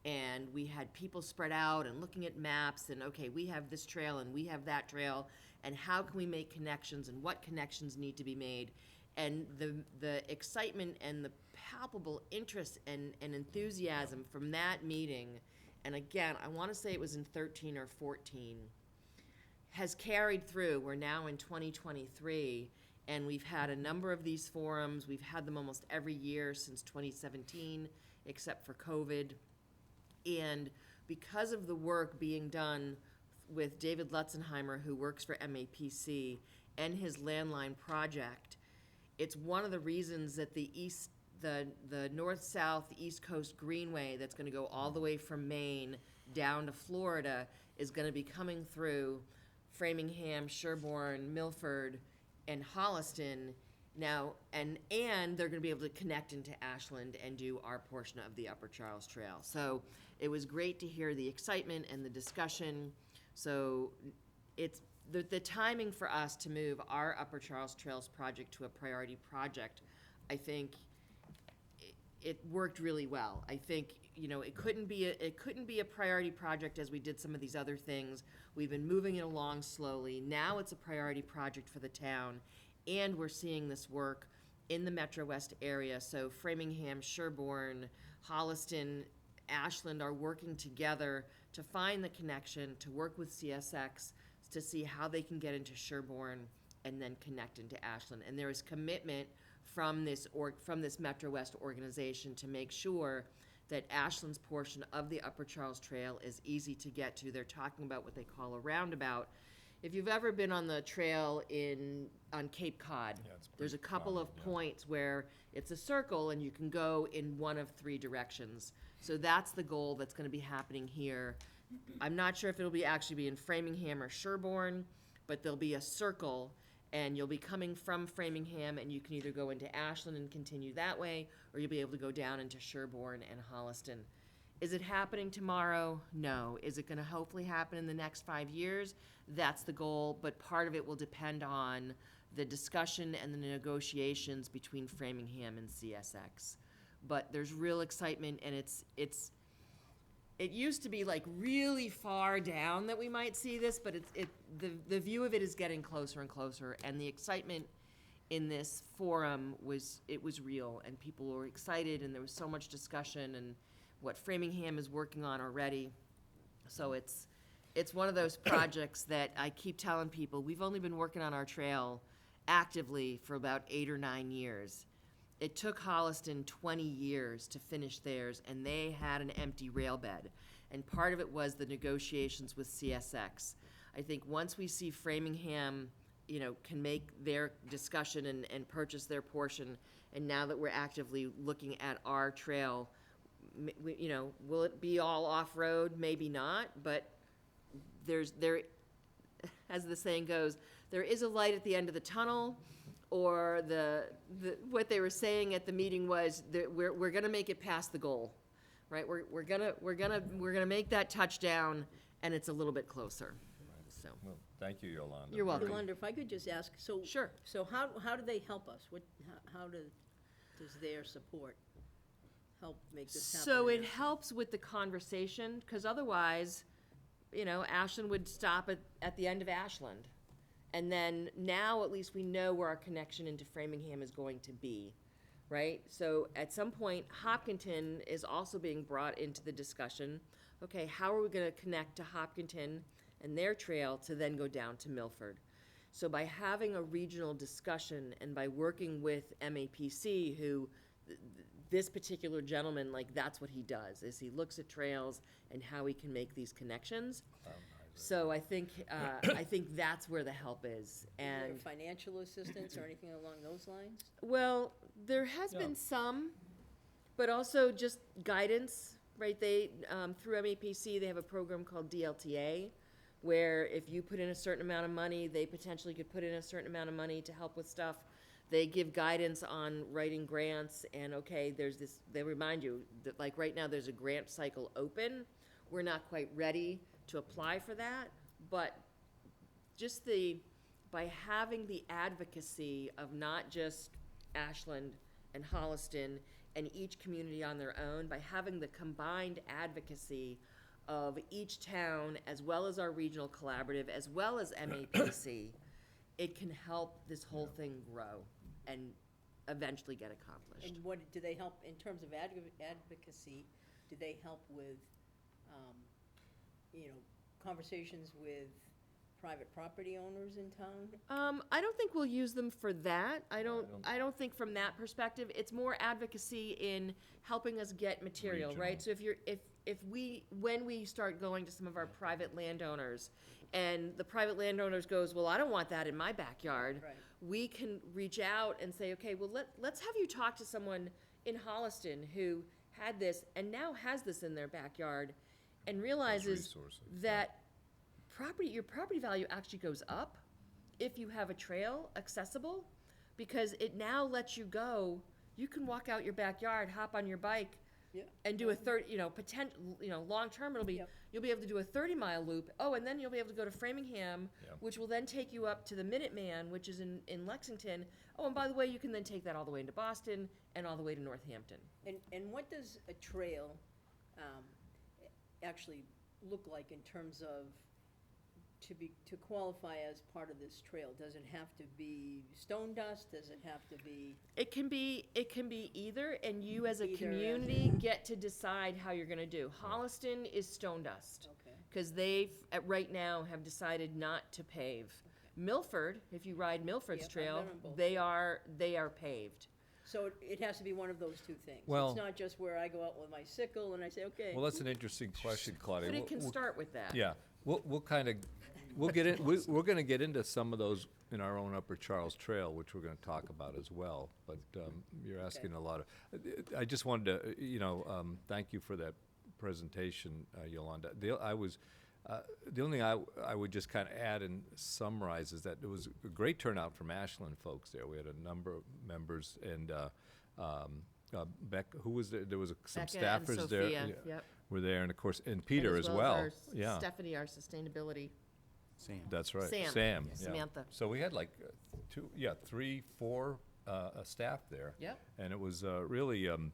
And we had people spread out and looking at maps and, okay, we have this trail and we have that trail, and how can we make connections and what connections need to be made. And the excitement and the palpable interest and enthusiasm from that meeting, and again, I want to say it was in 13 or 14, has carried through. We're now in 2023, and we've had a number of these forums. We've had them almost every year since 2017, except for COVID. And because of the work being done with David Lutzenheimer, who works for MAPC, and his landline project, it's one of the reasons that the north-south East Coast Greenway that's gonna go all the way from Maine down to Florida is gonna be coming through Framingham, Sherborne, Milford, and Holliston now, and they're gonna be able to connect into Ashland and do our portion of the Upper Charles Trail. So it was great to hear the excitement and the discussion. So it's, the timing for us to move our Upper Charles Trails project to a priority project, I think it worked really well. I think, you know, it couldn't be a priority project as we did some of these other things. We've been moving it along slowly. Now it's a priority project for the town, and we're seeing this work in the Metro West area. So Framingham, Sherborne, Holliston, Ashland are working together to find the connection, to work with CSX to see how they can get into Sherborne and then connect into Ashland. And there is commitment from this Metro West organization to make sure that Ashland's portion of the Upper Charles Trail is easy to get to. They're talking about what they call a roundabout. If you've ever been on the trail on Cape Cod, there's a couple of points where it's a circle and you can go in one of three directions. So that's the goal that's gonna be happening here. I'm not sure if it'll actually be in Framingham or Sherborne, but there'll be a circle, and you'll be coming from Framingham, and you can either go into Ashland and continue that way, or you'll be able to go down into Sherborne and Holliston. Is it happening tomorrow? No. Is it gonna hopefully happen in the next 5 years? That's the goal, but part of it will depend on the discussion and the negotiations between Framingham and CSX. But there's real excitement, and it used to be like really far down that we might see this, but the view of it is getting closer and closer, and the excitement in this forum was real, and people were excited, and there was so much discussion, and what Framingham is working on already. So it's one of those projects that I keep telling people, we've only been working on our trail actively for about 8 or 9 years. It took Holliston 20 years to finish theirs, and they had an empty rail bed. And part of it was the negotiations with CSX. I think once we see Framingham, you know, can make their discussion and purchase their portion, and now that we're actively looking at our trail, you know, will it be all off-road? Maybe not, but there, as the saying goes, there is a light at the end of the tunnel. Or what they were saying at the meeting was that we're gonna make it past the goal, right? We're gonna make that touchdown, and it's a little bit closer. So Well, thank you, Yolanda. You're welcome. Yolanda, if I could just ask, so. Sure. So how do they help us? How does their support help make this happen? So it helps with the conversation, because otherwise, you know, Ashland would stop at the end of Ashland. And then now at least we know where our connection into Framingham is going to be, right? So at some point, Hopkinton is also being brought into the discussion. Okay, how are we gonna connect to Hopkinton and their trail to then go down to Milford? So by having a regional discussion and by working with MAPC, who this particular gentleman, like, that's what he does, is he looks at trails and how he can make these connections. So I think that's where the help is. Is there And, financial assistance or anything along those lines? well, there has been some, but also just guidance, right? They, through MAPC, they have a program called DLTA, where if you put in a certain amount of money, they potentially could put in a certain amount of money to help with stuff. They give guidance on writing grants, and okay, there's this, they remind you that, like, right now, there's a grant cycle open. We're not quite ready to apply for that, but just by having the advocacy of not just Ashland and Holliston and each community on their own, by having the combined advocacy of each town, as well as our regional collaborative, as well as MAPC, it can help this whole thing grow and eventually get accomplished. And what, do they help, in terms of advocacy, do they help with, you know, conversations with private property owners in town? I don't think we'll use them for that. I don't think from that perspective. It's more advocacy in helping us get material, right? So when we start going to some of our private landowners, and the private landowners goes, well, I don't want that in my backyard. Right. We can reach out and say, okay, well, let's have you talk to someone in Holliston who had this and now has this in their backyard and realizes resources, that your property value actually goes up if you have a trail accessible, because it now lets you go, you can walk out your backyard, hop on your bike, Yeah. and do a 30, long term, it'll be, Yep. you'll be able to do a 30-mile loop. Oh, and then you'll be able to go to Framingham, Yeah. which will then take you up to the Minuteman, which is in Lexington. Oh, and by the way, you can then take that all the way into Boston and all the way to Northampton. And what does a trail actually look like in terms of to qualify as part of this trail? Does it have to be stone dust? Does it have to be? It can be either, and you as a Either as community get to decide how you're gonna do. Holliston is stone dust. Okay. Because right now, have decided not to pave. Milford, if you ride Milford's Yep, I've trail, been on both. they are paved. So it has to be one of those two things. Well- It's not just where I go out with my sickle and I say, okay. Well, that's an interesting question, Claudia. But it can We'll- start with that. Yeah, we'll kind of, we'll get in, we're going to get into some of those in our own Upper Charles Trail, which we're going to talk about as well. But you're asking a lot of, I just wanted to, thank you for that presentation, Yolanda. The only thing I would just kind of add and summarize is that there was a great turnout from Ashland folks there. We had a number of members and Beck, who was there? There was some Becca and staffers there. Sophia, yeah, yep. Were there, and of course, and Peter And as well. our Yeah. Stephanie, our sustainability. Sam. That's right. Sam. Sam. Yeah. Yeah. Samantha. So we had like 3, 4 staff there. Yep. And it was really an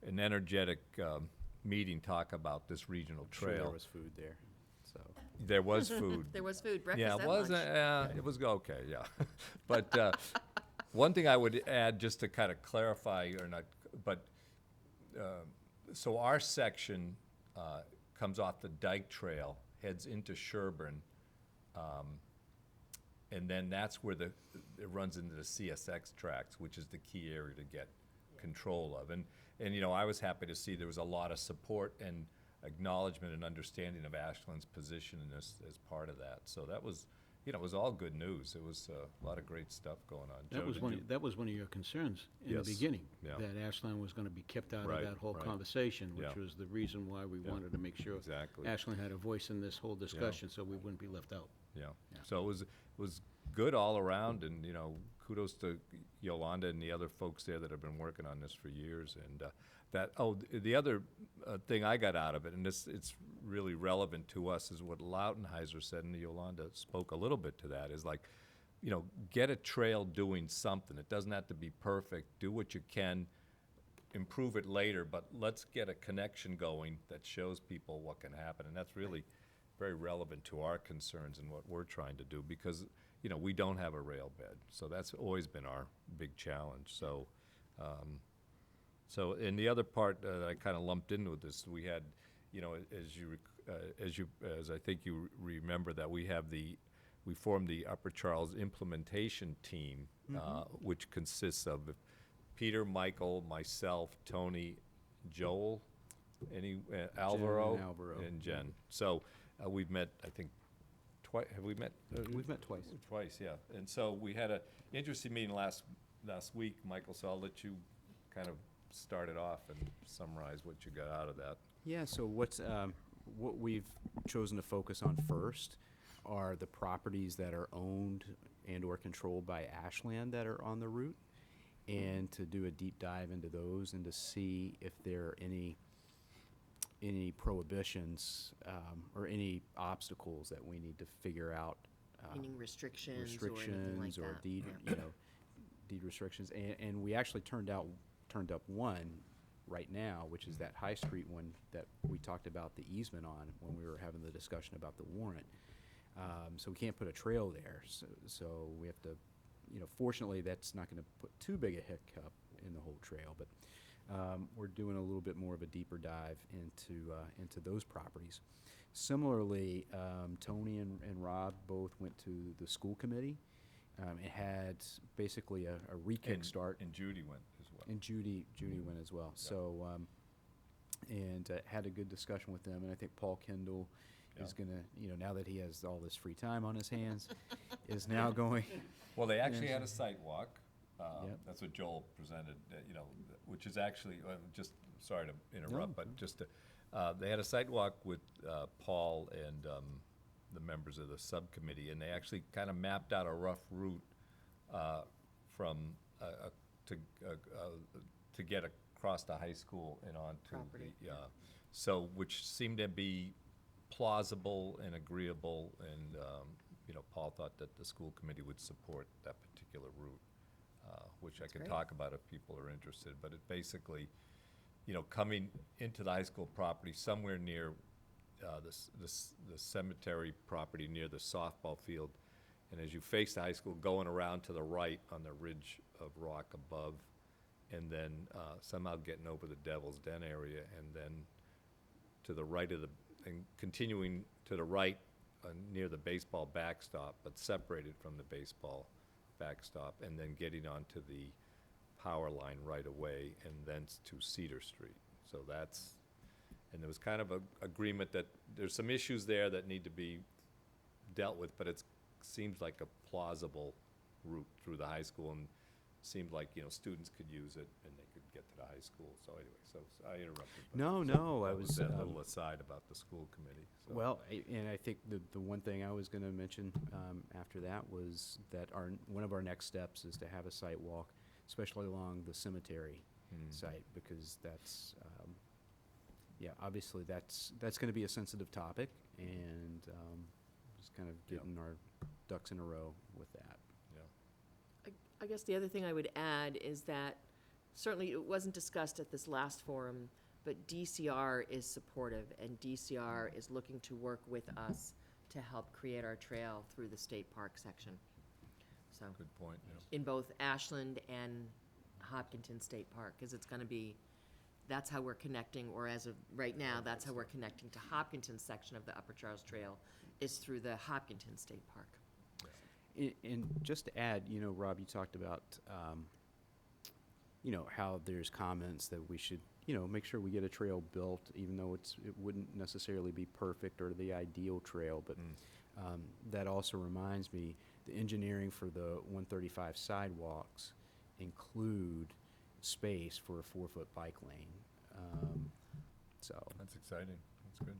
energetic meeting, talk about this regional Sure there trail. was food there, so. There was food. There was food, breakfast Yeah, and it was, lunch. it was okay, yeah. But one thing I would add, just to kind of clarify, or not, but, so our section comes off the Dyke Trail, heads into Sherburne, and then that's where it runs into the CSX tracks, which is the key area to get control of. And I was happy to see there was a lot of support and acknowledgement and understanding of Ashland's position in this as part of that. So that was, it was all good news. It was a lot of great stuff going on. Joe, did you- That was one of your concerns in the Yes, beginning. yeah. That Ashland was gonna be kept out Right, of that whole right. conversation, which Yeah. was the reason why we Yeah, wanted to make sure exactly. Ashland had a voice in this whole discussion, so we wouldn't be left out. Yeah. Yeah. So it was good all around, and kudos to Yolanda and the other folks there that have been working on this for years. And the other thing I got out of it, and it's really relevant to us, is what Lautenheiser said, and Yolanda spoke a little bit to that. Is like, get a trail doing something. It doesn't have to be perfect. Do what you can, improve it later, but let's get a connection going that shows people what can happen, and that's really very relevant to our concerns and what we're trying to do, because, we don't have a rail bed. So that's always been our big challenge. So, and the other part that I kind of lumped in with this, we had, as I think you remember, that we formed the Upper Charles Implementation Team, which consists of Peter, Michael, myself, Tony, Joel, Alvaro, and Jen. So we've met, I think, twice. Have we met? We've met twice. Twice, yeah. And so we had an interesting meeting last week, Michael, so I'll let you kind of start it off and summarize what you got out of that. Yeah, so what we've chosen to focus on first are the properties that are owned and/or controlled by Ashland that are on the route, and to do a deep dive into those and to see if there are any prohibitions or any obstacles that we need to figure out. Meaning restrictions or anything like Restrictions or that. deed, deed restrictions. And we actually turned up one right now, which is that High Street one that we talked about the easement on when we were having the discussion about the warrant. So we can't put a trail there. So we have to, fortunately, that's not going to put too big a hiccup in the whole trail. But we're doing a little bit more of a deeper dive into those properties. Similarly, Tony and Rob both went to the school committee. It had basically a re-kickstart. And Judy went as well. And Judy went as well. So, had a good discussion with them. And I think Paul Kendall is Yeah. going to, now that he has all this free time on his hands, is now going. Well, they actually had a site walk. Yep. That's what Joel presented, which is actually, just, sorry to interrupt, No. but just to, they had a site walk with Paul and the members of the subcommittee, and they actually kind of mapped out a rough route from, to get across the high school and onto Property. so, which seemed to be plausible and agreeable, and, Paul thought that the school committee would support that particular route, which I can great. talk about if people are interested, but it basically, coming into the high school property somewhere near the cemetery property near the softball field, and as you face the high school, going around to the right on the ridge of rock above, and then somehow getting over the Devil's Den area, and then to the right of and continuing to the right near the baseball backstop, but separated from the baseball backstop, and then getting onto the power line right away, and thence to Cedar Street. So and there was kind of a agreement that there's some issues there that need to be dealt with, but it seems like a plausible route through the high school, and seemed like, students could use it and they could get to the high school. So anyway, so I interrupted. but No, so no, that I was was, that little aside about the school committee. So. Well, and I think the one thing I was going to mention after that was that one of our next steps is to have a site walk, especially along the cemetery site, because that's, obviously that's going to be a sensitive topic, and just kind of getting our ducks in a row with that. Yeah. I guess the other thing I would add is that certainly it wasn't discussed at this last forum, but DCR is supportive, and DCR is looking to work with us to help create our trail through the state park section. So, Good point, yeah. in both Ashland and Hopkinton State Park, because it's going to be, that's how we're connecting, or as of right now, that's how we're connecting to Hopkinton section of the Upper Charles Trail, is through the Hopkinton State Park. And just to add, Rob, you talked about, how there's comments that we should, make sure we get a trail built, even though it wouldn't necessarily be perfect or the ideal trail. But that also reminds me, the engineering for the 135 sidewalks include space for a 4-foot bike lane. So, That's exciting. That's good.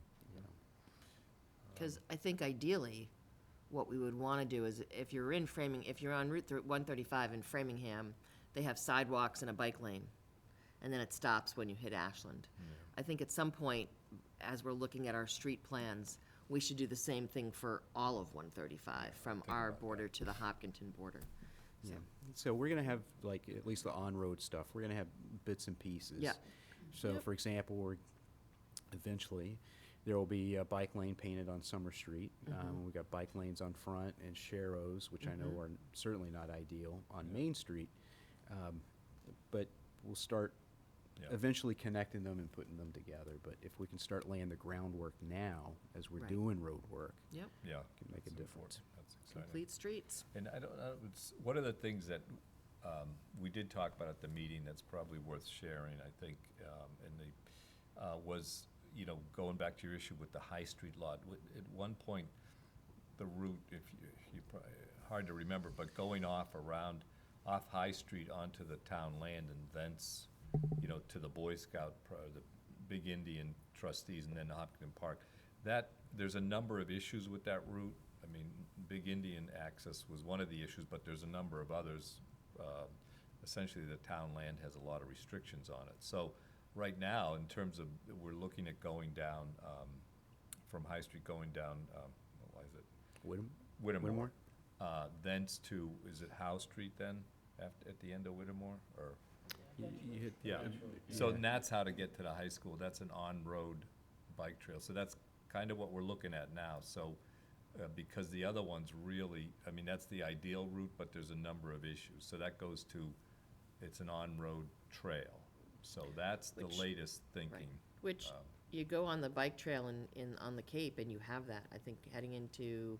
Because I think ideally, what we would want to do is, if you're on Route 135 in Framingham, they have sidewalks and a bike lane, and then it stops when you hit Ashland. I think at some point, as we're looking at our street plans, we should do the same thing for all of 135, from our border to the Hopkinton border. So, So we're going to have, at least the on-road stuff, we're going to have bits and pieces. Yeah. So, Yep. for example, eventually, there will be a bike lane painted on Summer Street. We've got bike lanes on Front and Sharrows, which I know are certainly not ideal, on Main Street. But we'll start Yeah. eventually connecting them and putting them together. But if we can start laying the groundwork now, as we're Right. doing road work, yep, Yeah. can make a that's difference. important. That's exciting. complete streets. And I don't know, one of the things that we did talk about at the meeting that's probably worth sharing, I think, was, going back to your issue with the High Street lot. At one point, the route, hard to remember, but going off High Street onto the town land, and thence, to the Boy Scout, the Big Indian trustees, and then Hopkinton Park. There's a number of issues with that route. I mean, Big Indian access was one of the issues, but there's a number of others. Essentially, the town land has a lot of restrictions on it. So right now, in terms of, we're looking at going down, from High Street going down, what is it? Whittemore. Thence to, is it Howe Street then, at the end of Whittemore, or? You hit- Yeah, so that's how to get to the high school. That's an on-road bike trail. So that's kind of what we're looking at now. So, because the other ones really, that's the ideal route, but there's a number of issues. So that goes to, it's an on-road trail. So that's the Which- latest thinking. Which, you go on the bike trail on the Cape and you have that, I think, heading into,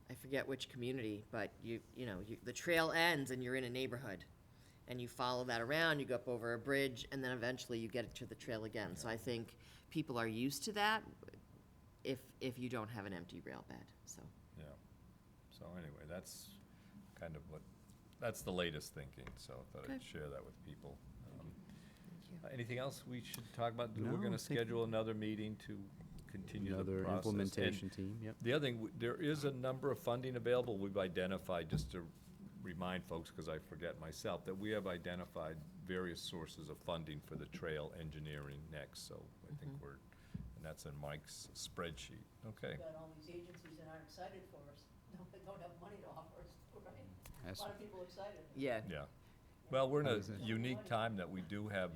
I forget which community, but the trail ends and you're in a neighborhood. And you follow that around, you go up over a bridge, and then eventually you get to the trail again. So I think people are used to that if you don't have an empty rail bed, so. Yeah. So anyway, that's kind of that's the latest thinking, so I thought I'd Okay. share that with people. Anything else we should talk about? No, We're I gonna think- schedule another meeting to continue the Another process. implementation And team, yep. the other thing, there is a number of funding available. We've identified, just to remind folks, because I forget myself, that we have identified various sources of funding for the trail engineering next, so I think and that's in Mike's spreadsheet. Okay. We've got all these agencies that aren't excited for us, don't have money to offer us, right? That's- A lot of people excited. Yeah. Yeah. Well, we're in How a is it? unique time that we do have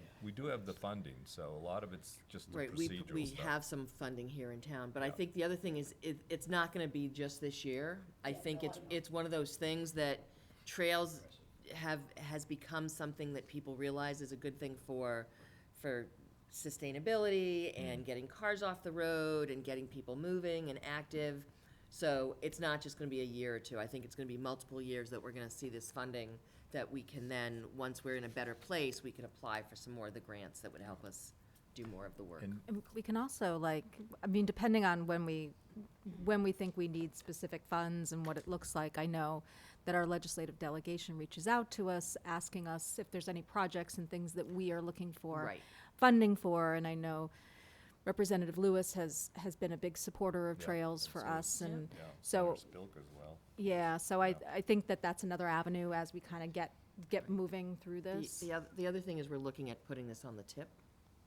the funding, so a lot of it's just the Right, procedural we stuff. have some funding here in town, but I Yeah. think the other thing is, it's not gonna be just this year. I think it's one of those things that trails has become something that people realize is a good thing for sustainability and getting cars off the road and getting people moving and active. So it's not just gonna be a year or two. I think it's gonna be multiple years that we're gonna see this funding that we can then, once we're in a better place, we can apply for some more of the grants that would help us do more of the work. And And we can also, depending on when we think we need specific funds and what it looks like, I know that our legislative delegation reaches out to us, asking us if there's any projects and things that we are looking for Right. funding for, and I know Representative Lewis has been a big supporter of Yeah, trails for absolutely. us, and yeah, so, there's Bilk as well. yeah, so Yeah. I think that that's another avenue as we kind of get moving through this. The other thing is we're looking at putting this on the tip.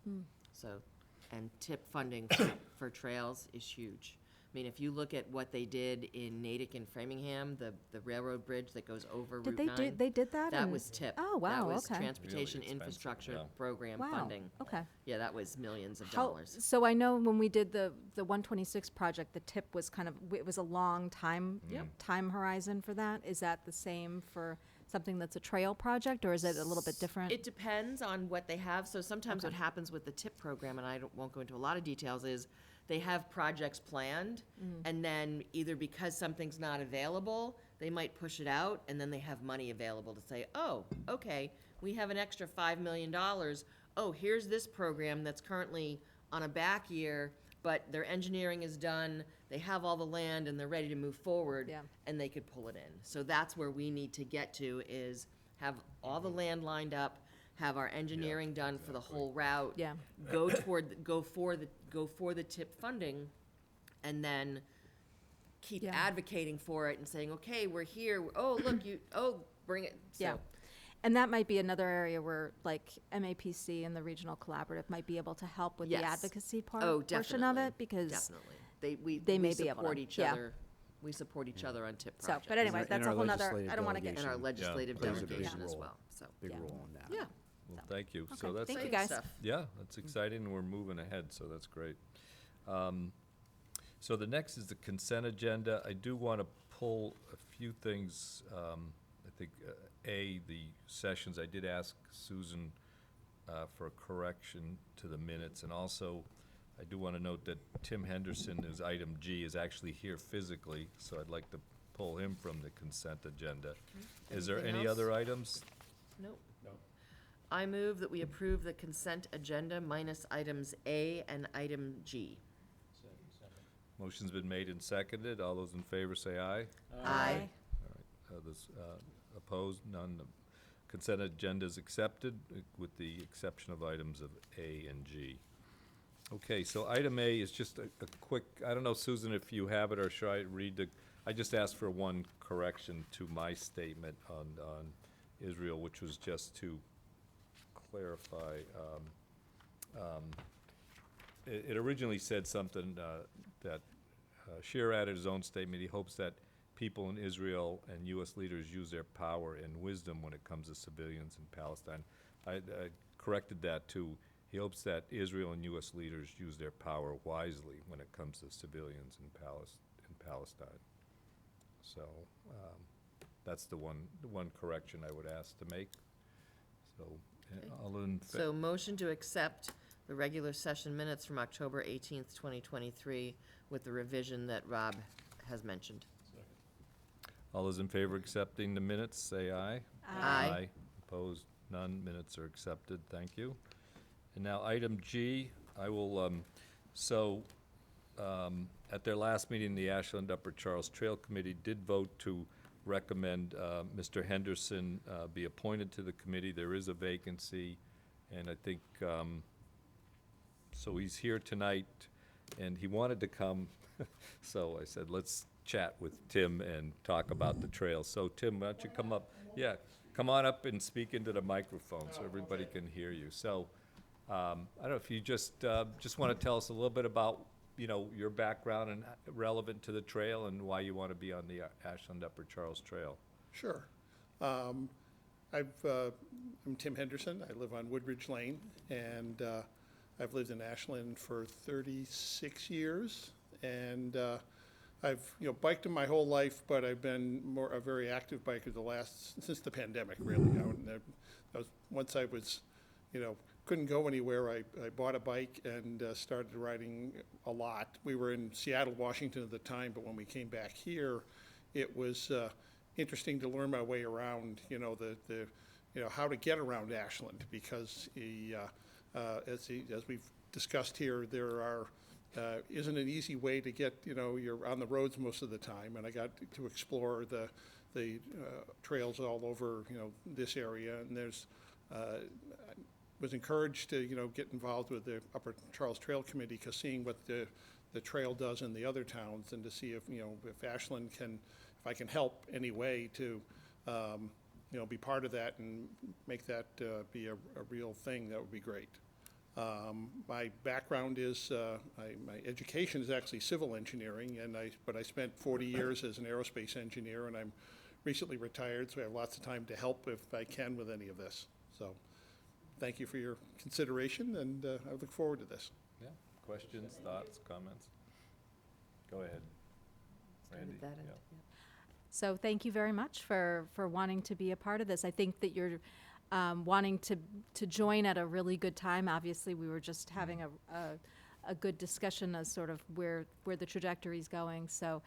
Hmm. So, and tip funding for trails is huge. I mean, if you look at what they did in Natick and Framingham, the railroad bridge that goes over Did Route 9. they did that? That and- was tip. Oh, wow, That was okay. Transportation Really expensive, Infrastructure yeah. Program Wow, funding. okay. Yeah, that was millions of How, dollars. so I know when we did the 126 project, the tip was it was a long time, Yep. time horizon for that. Is that the same for something that's a trail project, or is it a little bit different? It depends on what they have. So sometimes what Okay. happens with the TIP program, and won't go into a lot of details, is they have projects planned, and then either because something's not available, they might push it out, and then they have money available to say, oh, okay, we have an extra $5 million. Oh, here's this program that's currently on a back year, but their engineering is done, they have all the land, and they're ready to move forward, Yeah. and they could pull it in. So that's where we need to get to, is have all the land lined up, have our engineering done for the whole route. Yeah. Go for the tip funding, and then keep Yeah. advocating for it and saying, okay, we're here, oh, look, bring it. So, Yeah. And that might be another area where, like, MAPC and the regional collaborative might be able to help with the Yes. advocacy Oh, portion of definitely, it, because, Definitely. they may we be able support to, each yeah. other. We support each other on tip so, projects. but anyway, And that's a our whole nother, legislative I don't want to get, And our delegation legislative plays a big delegation as role. well, so. Big Yeah. role on that. Yeah. Well, thank you. So Okay, that's, thank you, Exciting guys. stuff. yeah, that's exciting, and we're moving ahead, so that's great. So the next is the consent agenda. I do want to pull a few things. I think, the sessions, I did ask Susan for a correction to the minutes, and also, I do want to note that Tim Henderson, is item G, is actually here physically, so I'd like to pull him from the consent agenda. Is there Anything any else? other items? Nope. I move that we approve the consent agenda minus items A and item G. Motion's been made and seconded. All those in favor say aye. Aye. Others opposed? None. The consent agenda is accepted, with the exception of items of A and G. Okay, so item A is just a quick, I don't know, Susan, if you have it, or should I read I just asked for one correction to my statement on Israel, which was just to clarify. It originally said something that Scheer added his own statement. He hopes that people in Israel and U.S. leaders use their power and wisdom when it comes to civilians in Palestine. I corrected that to, he hopes that Israel and U.S. leaders use their power wisely when it comes to civilians in Palestine. So that's the one correction I would ask to make. So All in, So motion to accept the regular session minutes from October 18th, 2023, with the revision that Rob has mentioned. all those in favor of accepting the minutes, say aye. Aye. Opposed, none, minutes are accepted, thank you. And now, item G, I will, at their last meeting, the Ashland Upper Charles Trail Committee did vote to recommend Mr. Henderson be appointed to the committee. There is a vacancy, and I think, so he's here tonight, and he wanted to come, so I said, let's chat with Tim and talk about the trail. So Tim, why don't you come up? Yeah, come on up and speak into the microphone so everybody can hear you. So, I don't know if you just want to tell us a little bit about, your background and relevant to the trail and why you want to be on the Ashland Upper Charles Trail. Sure. I'm Tim Henderson. I live on Woodridge Lane, and I've lived in Ashland for 36 years. And I've biked in my whole life, but I've been a very active biker since the pandemic, really. Once I was, couldn't go anywhere, I bought a bike and started riding a lot. We were in Seattle, Washington at the time, but when we came back here, it was interesting to learn my way around, how to get around Ashland, because as we've discussed here, there isn't an easy way to get, you're on the roads most of the time, and I got to explore the trails all over, this area, and was encouraged to, get involved with the Upper Charles Trail Committee, because seeing what the trail does in the other towns, and to see if, if Ashland if I can help any way to, be part of that and make that be a real thing, that would be great. My background is, my education is actually civil engineering, but I spent 40 years as an aerospace engineer, and I'm recently retired, so I have lots of time to help if I can with any of this. So thank you for your consideration, and I look forward to this. Yeah, questions, thoughts, comments? Go ahead. Randy, That end, yeah. yeah. So thank you very much for wanting to be a part of this. I think that you're wanting to join at a really good time. Obviously, we were just having a good discussion as sort of where the trajectory is going. So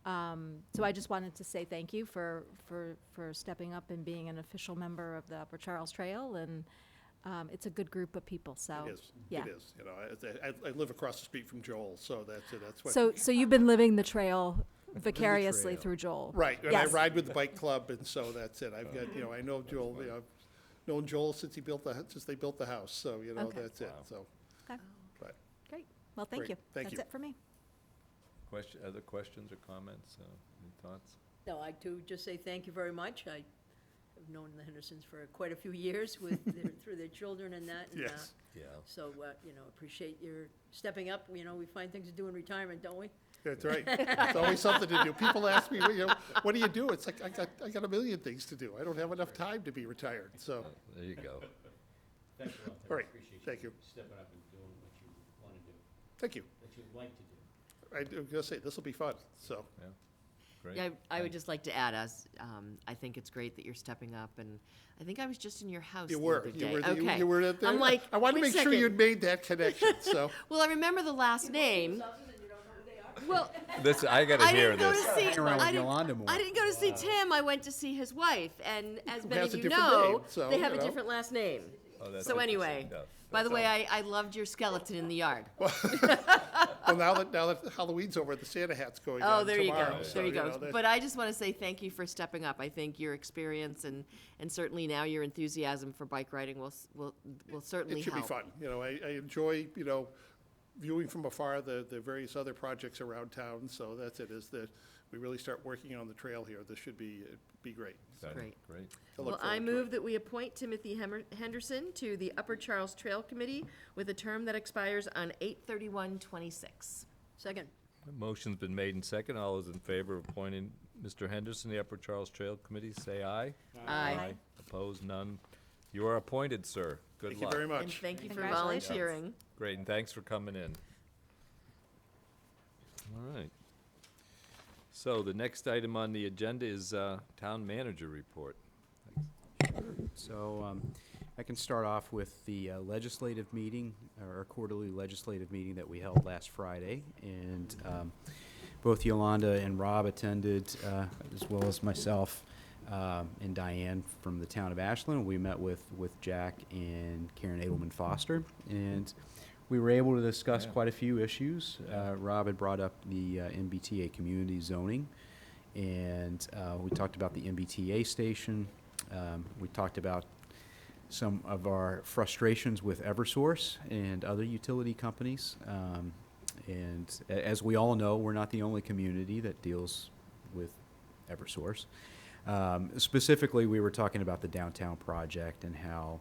I just wanted to say thank you for stepping up and being an official member of the Upper Charles Trail, and it's a good group of people. So It is. yeah. It is. I live across the street from Joel, so that's it. That's what. So you've been living the trail vicariously through Joel. Right, and Yes. I ride with the bike club, and so that's it. I've got, I know Joel, I've known Joel since they built the house, so, Okay. that's it, so. Okay. But, Great. Well, thank Great. you. Thank you. That's it for me. Other questions or comments, any thoughts? No, I too just say thank you very much. I have known the Hendersons for quite a few years with through their children and that. And, yes, Yeah. So, appreciate your stepping up. We find things to do in retirement, don't we? that's right. It's always something to do. People ask me, what do you do? It's like, I got a million things to do. I don't have enough time to be retired, so, There you go. Thanks a lot, Tim. All right. Appreciate Thank you. stepping up and doing what you want to do, thank you. that you'd like to do. I'm gonna say, this will be fun, so. Yeah, great. Yeah, I would just like to add, I think it's great that you're stepping up, and I think I was just in your house You the were, other you day. were, Okay. you were at the. I'm like, I wanted to wait a make sure second. you'd made that connection, so. Well, I remember the last name. Well, I gotta I hear didn't go this. to see. Hang around with I didn't- Yolanda more. I didn't go to see Tim. I went to see his wife, and as Who many has of a you different know, name, so, they have you a know. different last name. Oh, that's So interesting. anyway, Yeah, by the that's way, all. I loved your skeleton in the yard. Well, now that Halloween's over, the Santa hat's going on Oh, there you tomorrow, go. so, There you go. that- But I just want to say thank you for stepping up. I think your experience and certainly now your enthusiasm for bike riding will certainly It should help. be fun. I enjoy, viewing from afar the various other projects around town, so that's it, is that we really start working on the trail here. This should be great. Exciting. Great. Great. I Well, look I forward to it. move that we appoint Timothy Henderson to the Upper Charles Trail Committee with a term that expires on 8/31/26. Second. Motion's been made and second. All those in favor of appointing Mr. Henderson to the Upper Charles Trail Committee, say aye. Aye. Opposed, none. You are appointed, sir. Good Thank you luck. very And much. thank you for Congratulations. volunteering. Great, and thanks for coming in. All right. So the next item on the agenda is town manager report. So, I can start off with the legislative meeting, or our quarterly legislative meeting that we held last Friday. And both Yolanda and Rob attended, as well as myself and Diane from the town of Ashland. We met with Jack and Karen Edelman Foster, and we were able to discuss quite a few issues. Rob had brought up the MBTA community zoning, and we talked about the MBTA station. We talked about some of our frustrations with Eversource and other utility companies. And as we all know, we're not the only community that deals with Eversource. Specifically, we were talking about the downtown project and how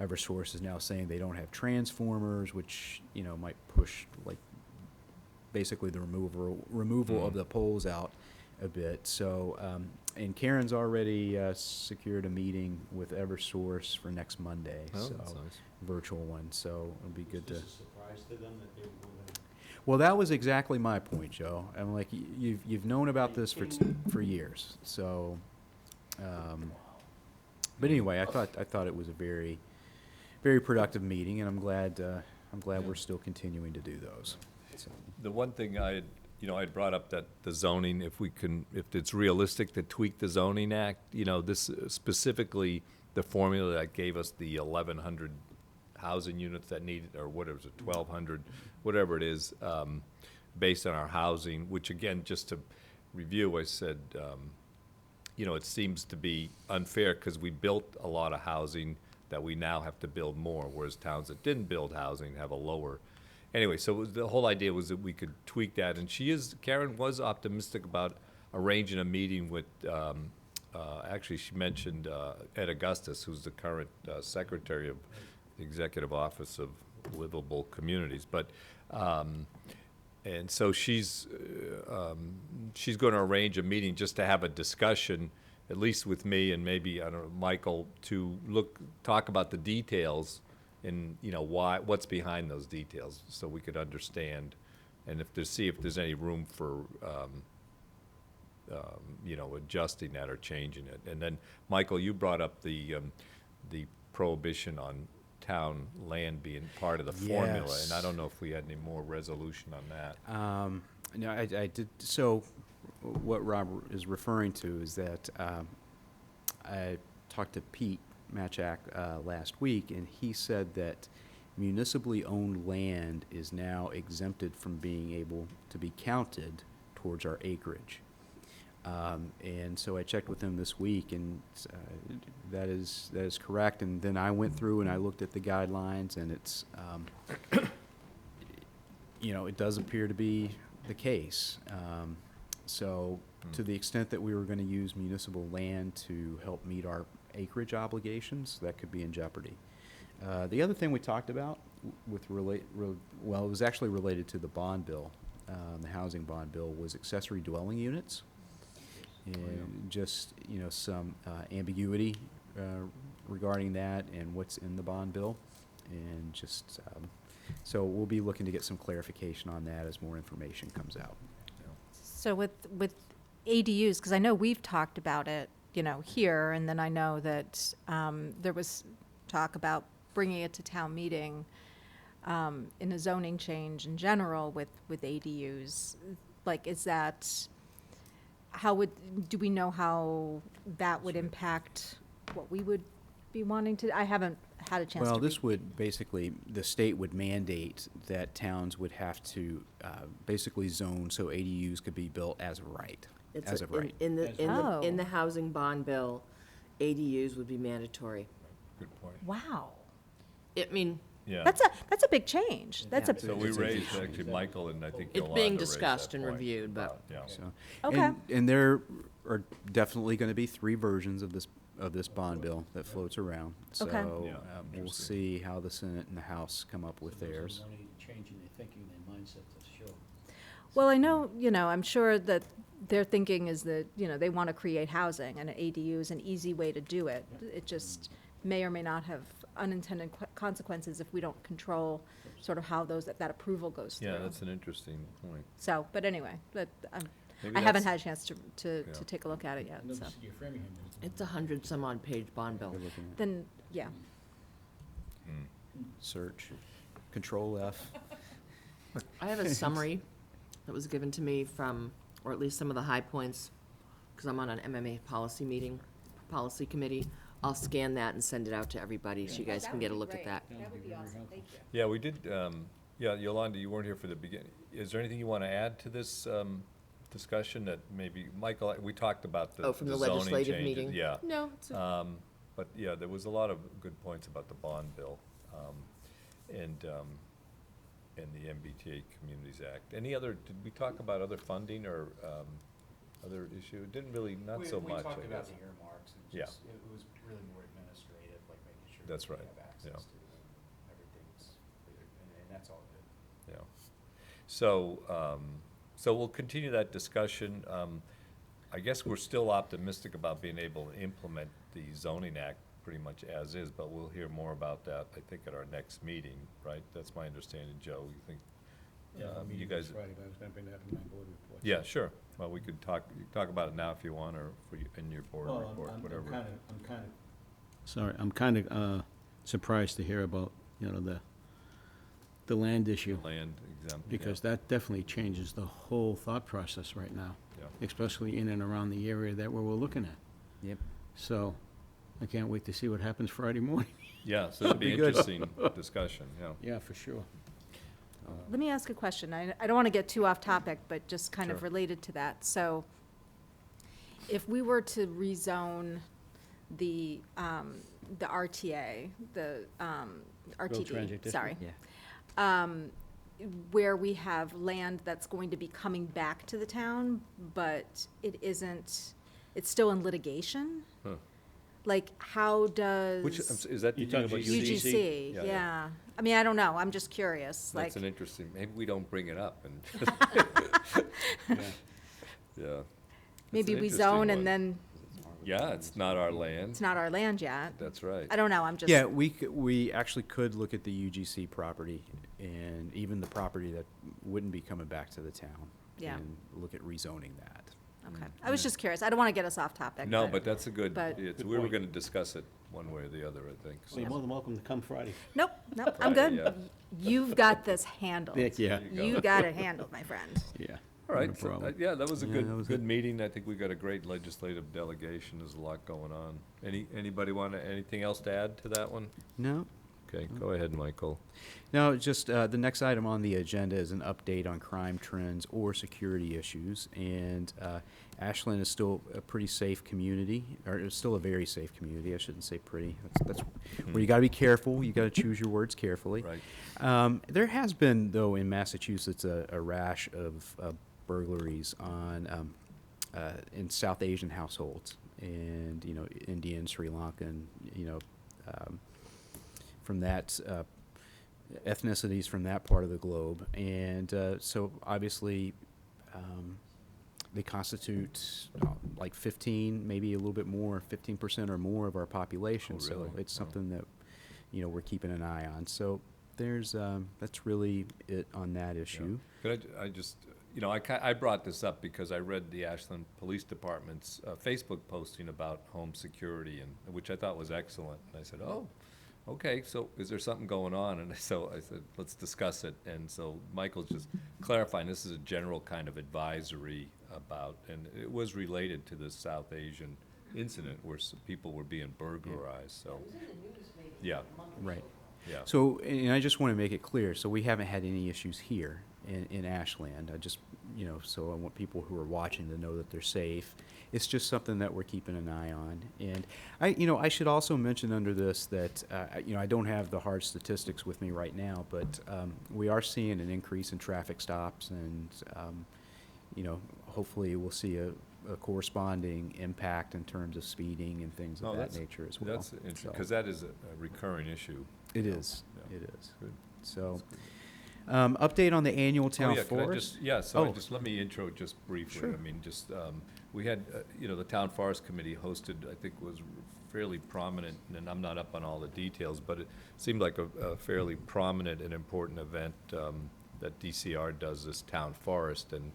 Eversource is now saying they don't have transformers, which, you know, might push, like, basically the removal of the poles out a bit. So, and Karen's already secured a meeting with Eversource for next Monday. Oh, So, that's nice. virtual one. So it'll be good to. Is this a surprise to them that they were moving? Well, that was exactly my point, Joe. I'm like, you've known about this for years. So, but anyway, I thought it was a very productive meeting, and I'm glad we're still continuing to do those. So. The one thing I had brought up that the zoning, if it's realistic to tweak the zoning act, you know, this specifically the formula that gave us the 1,100 housing units that needed, or whatever it was, 1,200, whatever it is, based on our housing, which again, just to review, I said, you know, it seems to be unfair because we built a lot of housing that we now have to build more, whereas towns that didn't build housing have a lower. Anyway, so the whole idea was that we could tweak that, and Karen was optimistic about arranging a meeting with, actually she mentioned Ed Augustus, who's the current secretary of the Executive Office of Livable Communities, but, and so she's going to arrange a meeting just to have a discussion, at least with me and maybe, I don't know, Michael, to talk about the details and, you know, what's behind those details, so we could understand, and see if there's any room for, you know, adjusting that or changing it. And then, Michael, you brought up the prohibition on town land being part of the formula, Yes. and I don't know if we had any more resolution on that. No, I did. So what Rob is referring to is that I talked to Pete Matchak last week, and he said that municipally owned land is now exempted from being able to be counted towards our acreage. And so I checked with him this week, and that is correct. And then I went through and I looked at the guidelines, and it's, you know, it does appear to be the case. So to the extent that we were going to use municipal land to help meet our acreage obligations, that could be in jeopardy. The other thing we talked about with it was actually related to the bond bill, the housing bond bill, was accessory dwelling units. And just, you know, some ambiguity regarding that and what's in the bond bill. And just, so we'll be looking to get some clarification on that as more information comes out. So with ADUs, because I know we've talked about it, you know, here, and then I know that there was talk about bringing it to town meeting in a zoning change in general with ADUs. Like, is that, do we know how that would impact what we would be wanting to? I haven't had a chance to Well, read. this would basically, the state would mandate that towns would have to basically zone so ADUs could be built as a right, as of right. In Oh. the housing bond bill, ADUs would be mandatory. Good point. Wow. I mean, Yeah. That's a big change. That's a, So we raised, actually, Michael, and I think it's Yolanda being raised that discussed and point. reviewed, but Yeah. So, Okay. And there are definitely going to be 3 versions of this bond bill that floats around. So Okay. Yeah, we'll interesting. see how the Senate and the House come up with So there's theirs. some money changing their thinking, their mindset, that's sure. well, I know, you know, I'm sure that their thinking is that, you know, they want to create housing, and an ADU is an easy way to do it. It just may or may not have unintended consequences if we don't control sort of how that approval goes through. Yeah, that's an interesting point. So, but anyway, I Maybe haven't that's- had a chance to Yeah. take a look at it yet, Another so. city of Framingham is- it's a 100-some-odd page bond bill. We're looking at- Then, yeah. Search, Control F. I have a summary that was given to me from, or at least some of the high points, because I'm on an MMA policy committee. I'll scan that and send it out to everybody, so you guys can get a look at that. That would be awesome, thank you. Yeah, we did, yeah, Yolanda, you weren't here for the beginning. Is there anything you want to add to this discussion that maybe, Michael, we talked about the Oh, from the zoning legislative changes, meeting? Yeah. No, it's a- But, yeah, there was a lot of good points about the bond bill, and the MBTA Communities Act. Any other, did we talk about other funding or other issue? Didn't really, not so much, I guess. the earmarks and Yeah. it was really more administrative, like making sure That's that we right, have yeah. access to everything's, and that's all good. Yeah. So, so we'll continue that discussion. I guess we're still optimistic about being able to implement the zoning act pretty much as is, but we'll hear more about that, I think, at our next meeting, right? That's my understanding, Joe. You think, you guys? Friday, but I was gonna bring that up in my board report. Yeah, sure. Well, we could talk about it now if you want, or in your board Well, report, whatever. I'm kind of surprised to hear about, the land issue, Land exempt. because that definitely changes the whole thought process right now, Yeah. especially in and around the area that we're looking at. Yep. So, I can't wait to see what happens Friday morning. Yeah, so it'll be Be good. interesting discussion, yeah. Yeah, for sure. Let me ask a question. I don't want to get too off topic, but just kind of Sure. related to that. So if we were to rezone the RTA, the Transit RTD, District? sorry, Yeah. where we have land that's going to be coming back to the town, but it isn't, it's still in litigation? Huh. Like, how does? Which, is that the You talking about UGC? UGC, Yeah, yeah. yeah. I mean, I don't know. I'm just curious, like. That's an interesting, maybe we don't bring it up and. Yeah. Maybe an we interesting zone one. and then Yeah, it's not our land. it's not our land yet. That's right. I don't know, I'm just. Yeah, we actually could look at the UGC property and even the property that wouldn't be coming back to the town. Yeah. And look at rezoning that. Okay, I was just curious. I don't want to get us off topic. No, but that's a good, but- it's, Good we were point. gonna discuss it one way or the other, I think. so. You're more than welcome to come Friday. Nope, I'm Friday, good. You've got this handled. Yeah, You got it handled, my friend. yeah. All right, No so, problem. yeah, that was a Yeah, good, that was good it. meeting. I think we got a great legislative delegation. There's a lot going on. Anybody want, anything else to add to that one? No? Okay, go ahead, Michael. No, just the next item on the agenda is an update on crime trends or security issues. And Ashland is still a pretty safe community, or it's still a very safe community. I shouldn't say pretty. That's where you got to be careful. You got to choose your words carefully. Right. There has been, though, in Massachusetts, a rash of burglaries on in South Asian households, and Indian, Sri Lankan, from that ethnicities from that part of the globe, and so obviously they constitute like 15, maybe a little bit more, 15% or more of our population. Oh, really? So it's Wow. something that we're keeping an eye on. So there's that's really it on that issue. Could I just, I brought this up because I read the Ashland Police Department's Facebook posting about home security, and which I thought was excellent. And I said, oh, okay, so is there something going on? And so I said, let's discuss it. And so Michael's just clarifying, this is a general kind of advisory about, and it was related to the South Asian incident where people were being burglarized, so. Yeah, Right. yeah. So, and I just want to make it clear, so we haven't had any issues here in Ashland. I just, so I want people who are watching to know that they're safe. It's just something that we're keeping an eye on. And I should also mention under this that, I don't have the hard statistics with me right now, but we are seeing an increase in traffic stops, and, hopefully we'll see a corresponding impact in terms of speeding and things No, of that that's- nature as well. That's interesting, So- because that is a recurring issue. It is, Yeah. it is. Good. So, update on the annual Oh, town yeah, can I forest? just, yeah, so Oh. just let me intro just briefly. Sure. I mean, just, we had, the Town Forest Committee hosted, I think was fairly prominent, and I'm not up on all the details, but it seemed like a fairly prominent and important event that DCR does, this Town Forest. And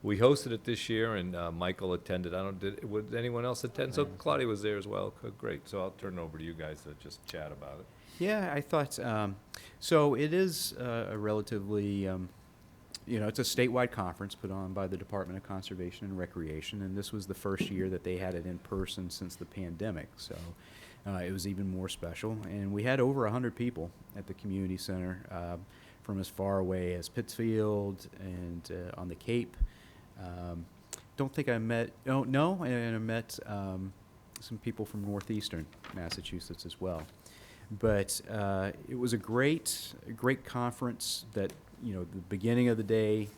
we hosted it this year, and Michael attended. Would anyone else attend? So Claudia was there as well. Good, great. So I'll turn it over to you guys to just chat about it. Yeah, I thought, so it is a relatively, it's a statewide conference put on by the Department of Conservation and Recreation, and this was the first year that they had it in person since the pandemic, so it was even more special. And we had over 100 people at the community center from as far away as Pittsfield and on the Cape. Don't think I met, and I met some people from northeastern Massachusetts as well. But it was a great conference that, the beginning of the day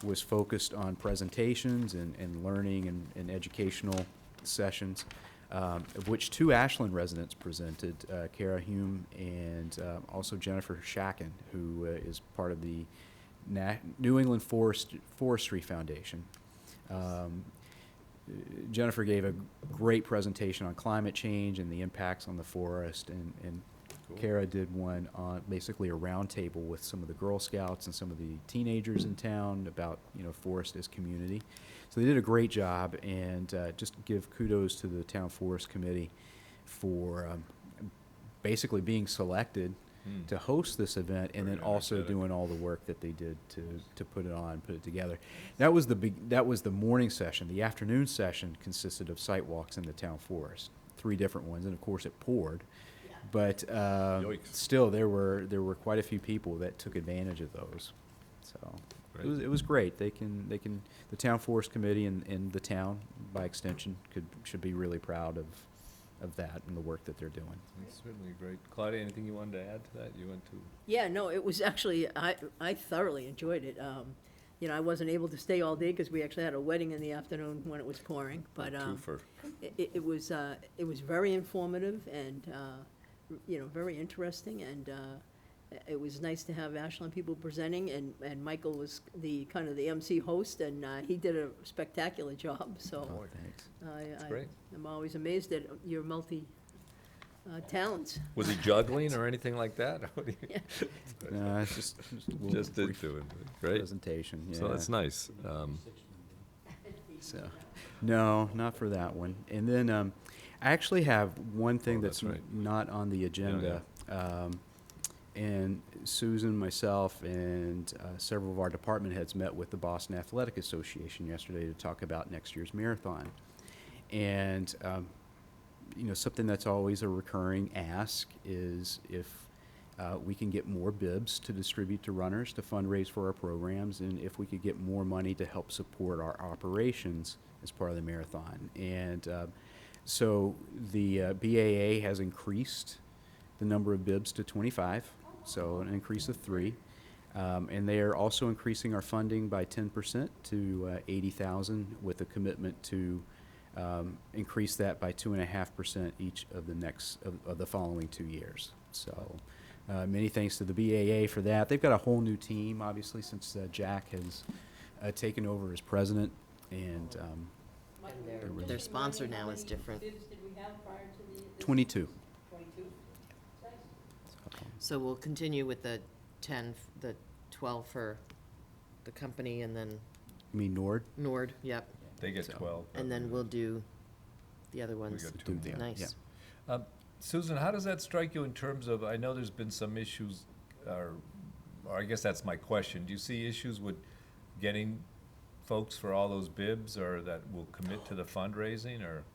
was focused on presentations and learning and educational sessions, of which 2 Ashland residents presented, Kara Hume and also Jennifer Shacken, who is part of the New England Forestry Foundation. Jennifer gave a great presentation on climate change and the impacts on the forest, and Kara did one on basically a round table with some of the Girl Scouts and some of the teenagers in town about, forest as community. So they did a great job, and just give kudos to the Town Forest Committee for basically being selected to host this event, and then also doing all the work that they did to put it on, put it together. That was the morning session. The afternoon session consisted of site walks in the town forest, 3 different ones, and of course it poured. But still, there were quite a few people that took advantage of those. So it was great. The Town Forest Committee and the town, by extension, should be really proud of that and the work that they're doing. That's certainly great. Claudia, anything you wanted to add to that? You went to... Yeah, no, it was actually, I thoroughly enjoyed it. I wasn't able to stay all day because we actually had a wedding in the afternoon when it was pouring, but it was very informative and, very interesting, and it was nice to have Ashland people presenting, and Michael was the MC host, and he did a spectacular job, so. Oh, thanks. That's great. I'm always amazed at your talents. Was he juggling or anything like that? No, it's just a little Just did brief do it. Great. presentation. Yeah. So that's nice. So, no, not for that one. And then I actually have one thing that's that's right. not on the agenda. And Susan, myself, and several of our department heads met with the Boston Athletic Association yesterday to talk about next year's marathon. And, something that's always a recurring ask is if we can get more bibs to distribute to runners to fundraise for our programs, and if we could get more money to help support our operations as part of the marathon. And so the BAA has increased the number of bibs to 25, so an increase of 3. And they are also increasing our funding by 10% to $80,000, with a commitment to increase that by 2.5% each of the following 2 years. So many thanks to the BAA for that. They've got a whole new team, obviously, since Jack has taken over as president, and Their sponsor now is different. Did we have prior to the? 22. 22? So we'll continue with the 12 for the company, and then You mean Nord? Nord, yep. They get 12. And then we'll do the other ones. got 2 more. Nice. Yeah. Susan, how does that strike you in terms of, I know there's been some issues, or I guess that's my question. Do you see issues with getting folks for all those bibs, or that will commit to the fundraising, or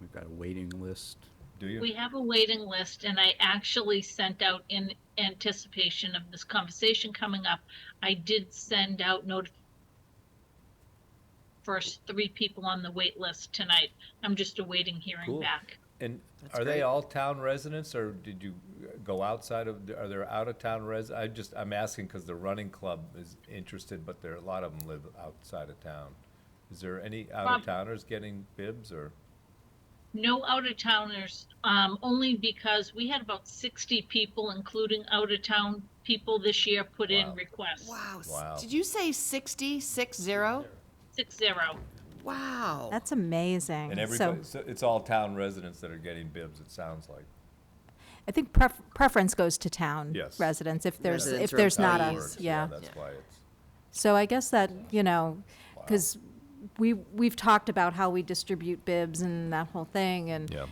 We've got a waiting list. do you? We have a waiting list, and I actually sent out, in anticipation of this conversation coming up, I did send out first 3 people on the wait list tonight. I'm just awaiting hearing Cool. back. And That's are they great. all town residents, or did you go outside of, are there out-of-town I'm asking because the running club is interested, but a lot of them live outside of town. Is there any out-of-towners getting bibs, or? No out-of-towners, only because we had about 60 people, including out-of-town people this year, put in Wow. requests. Wow. Did you say 60, 60? 60. Wow. That's amazing. And everybody, so it's all town residents that are getting bibs, it sounds like. I think preference goes to town Yes. residents if there's Residents if or there's not a employees. yeah. That's why it's, So I guess that because we've talked about how we distribute bibs and that whole thing, and yeah.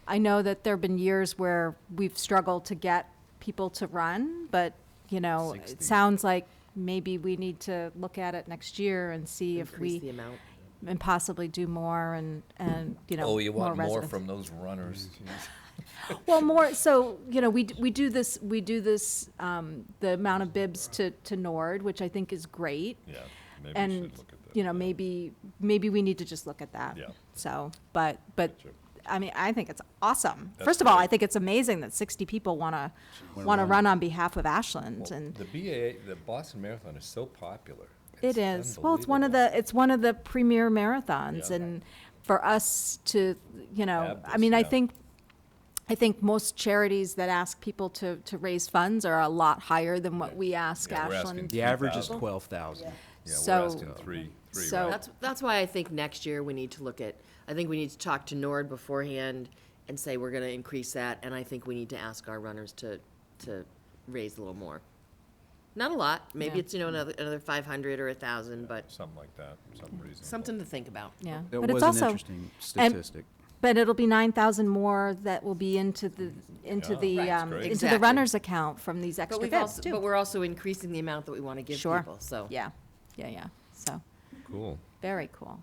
I know that there've been years where we've struggled to get people to run, but, you know, 60. it sounds like maybe we need to look at it next year and see if Increase the we, amount. and possibly do more and, you know, Oh, you want more residents. from those runners. Well, more, so, you know, we do this, the amount of bibs to Nord, which I think is great. Yeah, maybe we And, should look at that. you know, yeah. maybe we need to just look at that. Yeah. So, but, Gotcha. I mean, I think it's awesome. That's First of all, great. I think it's amazing that 60 people wanna run on behalf of Ashland, Well, and the the Boston Marathon is so popular. it is. Well, it's one of the premier marathons, Yeah. and for us to, you know, Have I this, mean, I yeah. think most charities that ask people to raise funds are a lot higher than what we ask Yeah, we're asking Ashland. The average is 3,000. 12,000. Yeah, So- we're asking three, so- right? That's why I think next year we need to look at, I think we need to talk to Nord beforehand and say we're gonna increase that, and I think we need to ask our runners to raise a little more. Not a lot, maybe Yeah. it's, you know, another 500 or 1,000, but Something like that, some reason. something to think about. Yeah, That but it's was an also, interesting statistic. but it'll be 9,000 more that will be into the Right, that's great. into the Exactly. runner's account from these But extra we've bibs also, too. but we're also increasing the amount that we wanna give Sure. people, so. Yeah. So, Cool. very cool.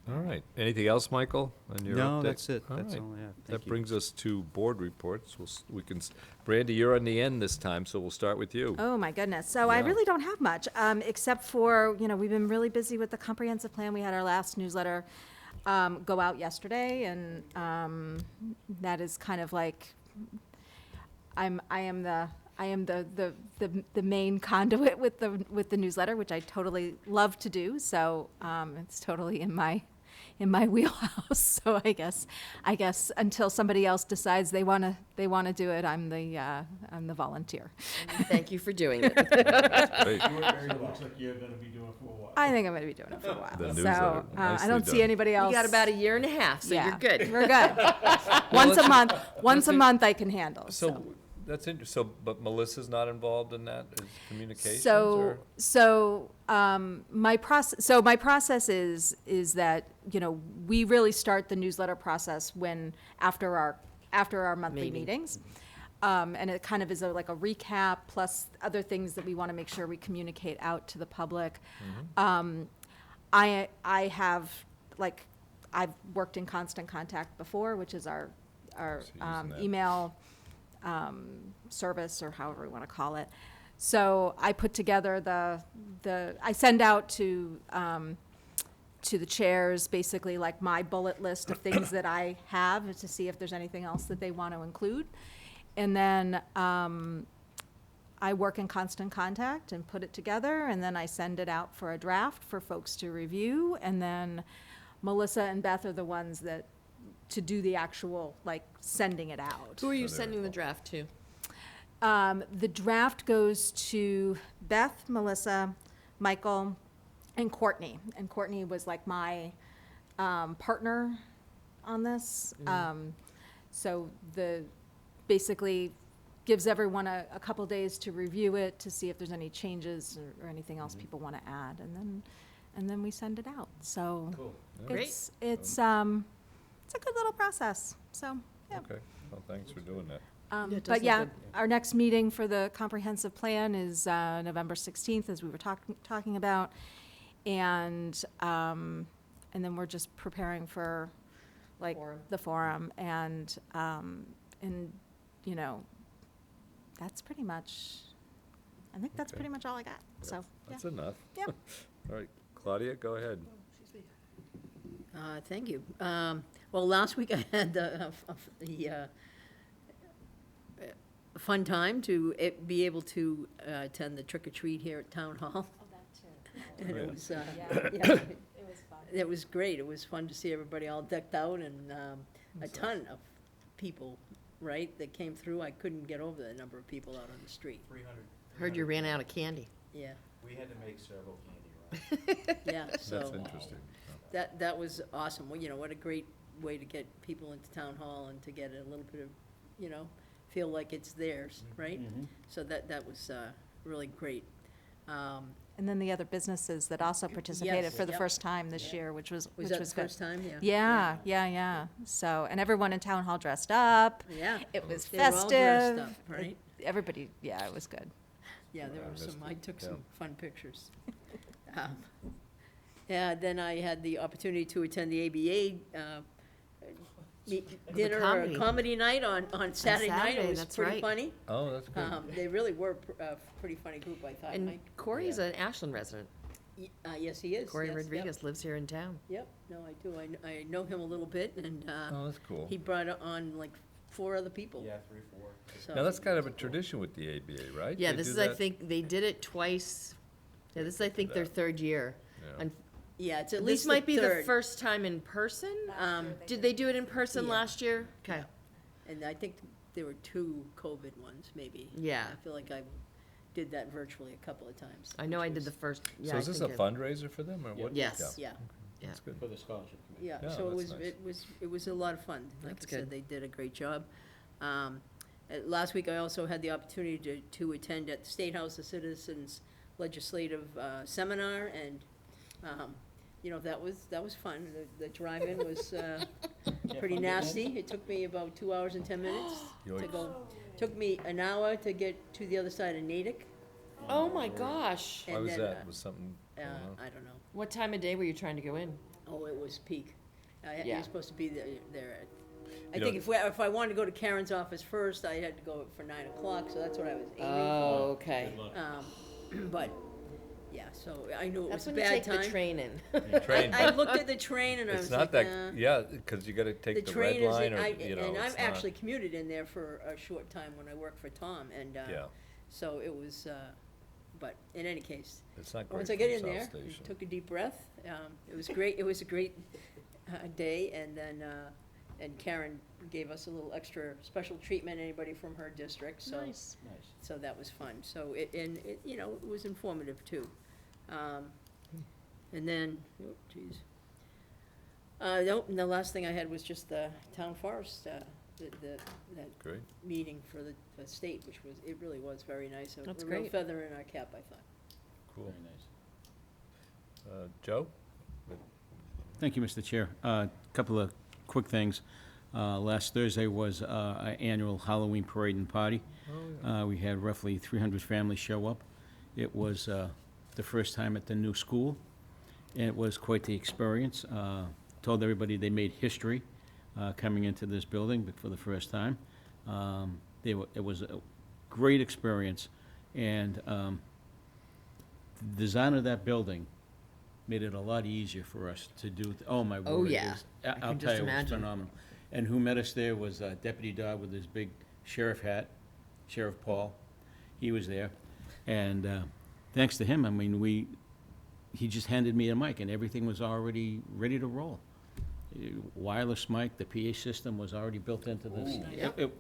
All right. Anything else, Michael, on your No, update? that's it. All That's right. all I have. Thank That you. brings us to board reports. We can, Brandy, you're on the end this time, so we'll start with you. Oh, my goodness. So I Yeah. really don't have much, except for, you know, we've been really busy with the comprehensive plan. We had our last newsletter go out yesterday, and that is kind of like, I am the main conduit with the newsletter, which I totally love to do. So it's totally in my wheelhouse. So I guess until somebody else decides they wanna do it, I'm the volunteer. Thank you for doing it. Great. Looks like you're gonna be doing for a while. I think I'm gonna be doing it for a while. The So newsletter. I Nicely don't see done. anybody else. You got about a year and a half, so Yeah, you're good. We're good. Once a month I can handle. So, that's interesting. So, but Melissa's not involved in that, is communications, So, or? my process is that, you know, we really start the newsletter process after our monthly Meeting. meetings. And it kind of is like a recap plus other things that we want to make sure we communicate out to the public. I have, like, I've worked in Constant Contact before, which is our So using that. email service, or however we want to call it. So I put together I send out to the chairs, basically like my bullet list of things that I have to see if there's anything else that they want to include. And then I work in Constant Contact and put it together, and then I send it out for a draft for folks to review. And then Melissa and Beth are the ones to do the actual, like, sending it out. Who are you sending the draft to? The draft goes to Beth, Melissa, Michael, and Courtney. And Courtney was like my partner on this. So basically gives everyone a couple days to review it, to see if there's any changes or anything else people want to add, and then we send it out. So it's a good little process. So yeah. Okay, well, thanks for doing that. Yeah, it does But look yeah, good. our next meeting for the comprehensive plan is November 16th, as we were talking about. And then we're just preparing for, like, Forum. the forum. And, you know, that's pretty much, I think that's Okay. pretty much all I got. So, yeah. That's enough. Yeah. All right, Claudia, go ahead. Thank you. Well, last week I had the fun time to be able to attend the trick or treat here at Town Hall. And it was, yeah, it was great. It was fun to see everybody all decked out, and a ton of people, right, that came through. I couldn't get over the number of people out on the street. 300. Heard you ran out of candy. Yeah, We had to make several candy runs. yeah, so. That's interesting. That was awesome. Well, you know, what a great way to get people into Town Hall and to get a little bit of, you know, feel like it's theirs, right? So that was really great. and then the other businesses that also participated Yes, for the yep. first time this year, which was Was that the good. first time? Yeah. Yeah. So, and everyone in town hall dressed up. Yeah. It was They were all dressed festive. up, right? Everybody, yeah, it was good. Yeah, there were some, I took some Yeah. fun pictures. Yeah, then I had the opportunity to attend the ABA dinner, or comedy. comedy night on Saturday night. Saturday, It was that's pretty right. funny. Oh, that's good. They really were a pretty funny group, I thought. And Corey's an Ashland resident. Yes, he is. Corey yes, yep. Rodriguez lives here in town. Yep, no, I do. I know him a little bit, and Oh, that's cool. he brought on like 4 other people. 3, 4. So- Now, that's kind of a tradition with the ABA, right? Yeah, They this do is, I that? think, they did it twice. Yeah, this is, I think, their third year. Yeah. And Yeah, it's at this least might be the third. first time in person? Um, Did they do it in person Yeah. last year? Okay. And I think there were 2 COVID ones, maybe. Yeah. I feel like I did that virtually a couple of times. I know which I did was- the first, yeah. So I is this a think fundraiser for them, or what? Yes. Yeah, Yeah. That's good. For the scholarship committee. yeah, Yeah, so that's nice. it was a lot of fun. Like That's I said, good. they did a great job. Last week, I also had the opportunity to attend at the State House the Citizens Legislative Seminar, and, you know, that was fun. The drive-in was pretty nasty. It took me about 2 hours and 10 minutes to Yoicks. go. Took me an hour to get to the other side of Natick. Oh, my gosh. Why and was then, that? Was something going on? I don't know. What time of day were you trying to go in? Oh, it was peak. You're Yeah. supposed to be there at, I You think know- if I wanted to go to Karen's office first, I had to go for 9 o'clock, so that's what I was aiming Oh, okay. for. But, yeah, so I knew it That's was a when you bad take the time. train in. Train, I but looked at the train and I it's was not like, that, yeah, because you gotta the take the train red is, line, or, you know, and I've it's not- actually commuted in there for a short time when I worked for Tom, and, Yeah, so it was, but in any case, it's not great once I from get in South there, Station. took a deep breath, it was great, it was a great day, and then, and Karen gave us a little extra special treatment, anybody from her district, so. Nice. So that was fun, so it, you know, it was informative too. And then, oh, geez. Nope, and the last thing I had was just the town forest, that Great. meeting for the state, which was, it really was very nice. That's A real great. feather in our cap, I thought. Cool. Very nice. Joe? Thank you, Mr. Chair. Couple of quick things. Last Thursday was our annual Halloween parade and party. We had roughly 300 families show up. It was the first time at the new school, and it was quite the experience. Told everybody they made history coming into this building, but for the first time. It was a great experience, and the design of that building made it a lot easier for us to do, oh my word. Oh, it yeah. was- I I'll can tell just you, it was imagine. phenomenal. And who met us there was Deputy Dodd with his big sheriff hat, Sheriff Paul. He was there. And thanks to him, I mean, he just handed me a mic, and everything was already ready to roll. Wireless mic, the PA system was already built into this.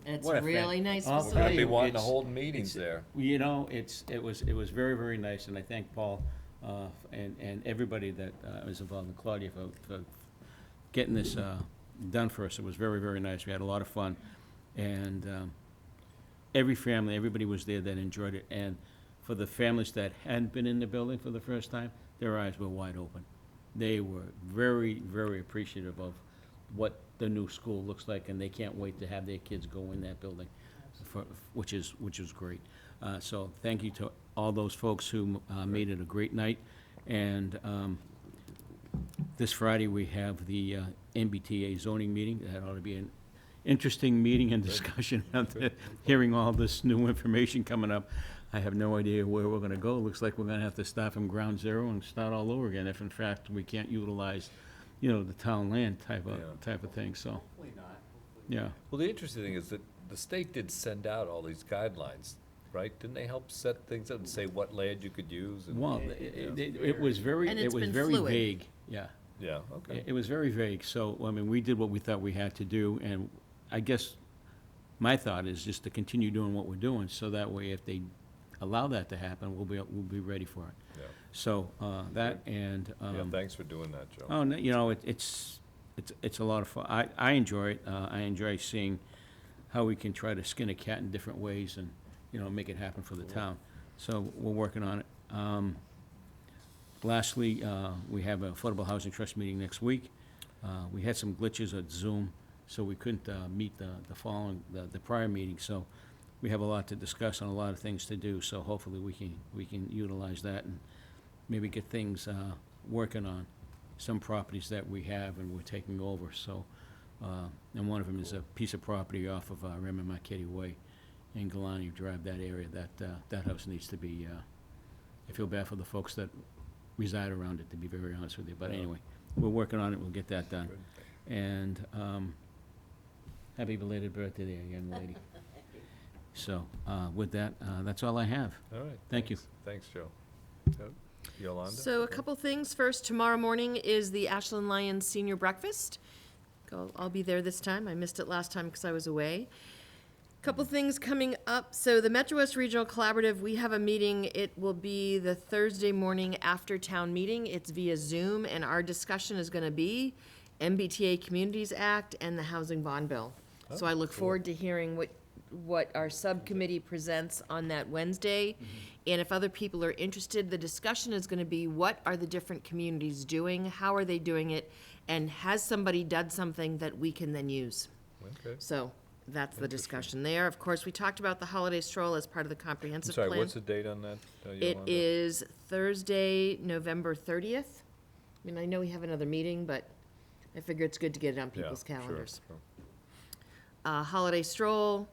It's What a really nice I'll facility. tell I'd be you, wanting to it's- hold meetings there. You know, it was very, very nice, and I thank Paul and everybody that was involved, and Claudia for getting this done for us. It was very, very nice. We had a lot of fun, and every family, everybody was there that enjoyed it. And for the families that hadn't been in the building for the first time, their eyes were wide open. They were very, very appreciative of what the new school looks like, and they can't wait to have their kids go in that building, which is great. So thank you to all those folks who made it a great night. And this Friday, we have the MBTA zoning meeting. That ought to be an interesting meeting and discussion after hearing all this new information coming up. I have no idea where we're gonna go. Looks like we're gonna have to start from ground zero and start all over again, if in fact we can't utilize, you know, the town land type of thing, so. Hopefully not. Yeah. Well, the interesting thing is that the state did send out all these guidelines, right? Didn't they help set things up and say what land you could use? And, Well, it was very, And it it's was been very fluid. vague, yeah. Yeah, okay. It was very vague, so, I mean, we did what we thought we had to do, and I guess my thought is just to continue doing what we're doing, so that way if they allow that to happen, we'll be ready for it. Yeah. So, that and, Yeah, thanks for doing that, Joe. oh, no, you know, it's a lot of fun. I enjoy it. I enjoy seeing how we can try to skin a cat in different ways and, you know, make it happen for the town. So we're working on it. Lastly, we have an Affordable Housing Trust meeting next week. We had some glitches at Zoom, so we couldn't meet the prior meeting, so we have a lot to discuss and a lot of things to do, so hopefully we can utilize that and maybe get things working on some properties that we have and we're taking over, so, and one of them is a piece of property off of Raymond Marquetti Way in Galani Drive, that area, that house needs to be, I feel bad for the folks that reside around it, to be very honest with you, but anyway, we're working on it, we'll get that done. And, happy belated birthday there, young lady. So, with that, that's all I have. All right. Thank you. Thanks, Joe. Yolanda? So a couple things. First, tomorrow morning is the Ashland Lions Senior Breakfast. I'll be there this time. I missed it last time because I was away. Couple things coming up. So the Metro West Regional Collaborative, we have a meeting. It will be the Thursday morning after town meeting. It's via Zoom, and our discussion is going to be MBTA Communities Act and the Housing Bond Bill. So I look forward to hearing what our subcommittee presents on that Wednesday. And if other people are interested, the discussion is going to be, what are the different communities doing? How are they doing it? And has somebody done something that we can then use? Okay. So that's the discussion there. Of course, we talked about the holiday stroll as part of the comprehensive I'm plan. sorry, what's the date on that, It Yolanda? is Thursday, November 30th. I mean, I know we have another meeting, but I figure it's good to get it on Yeah, people's sure, calendars. sure. Holiday stroll,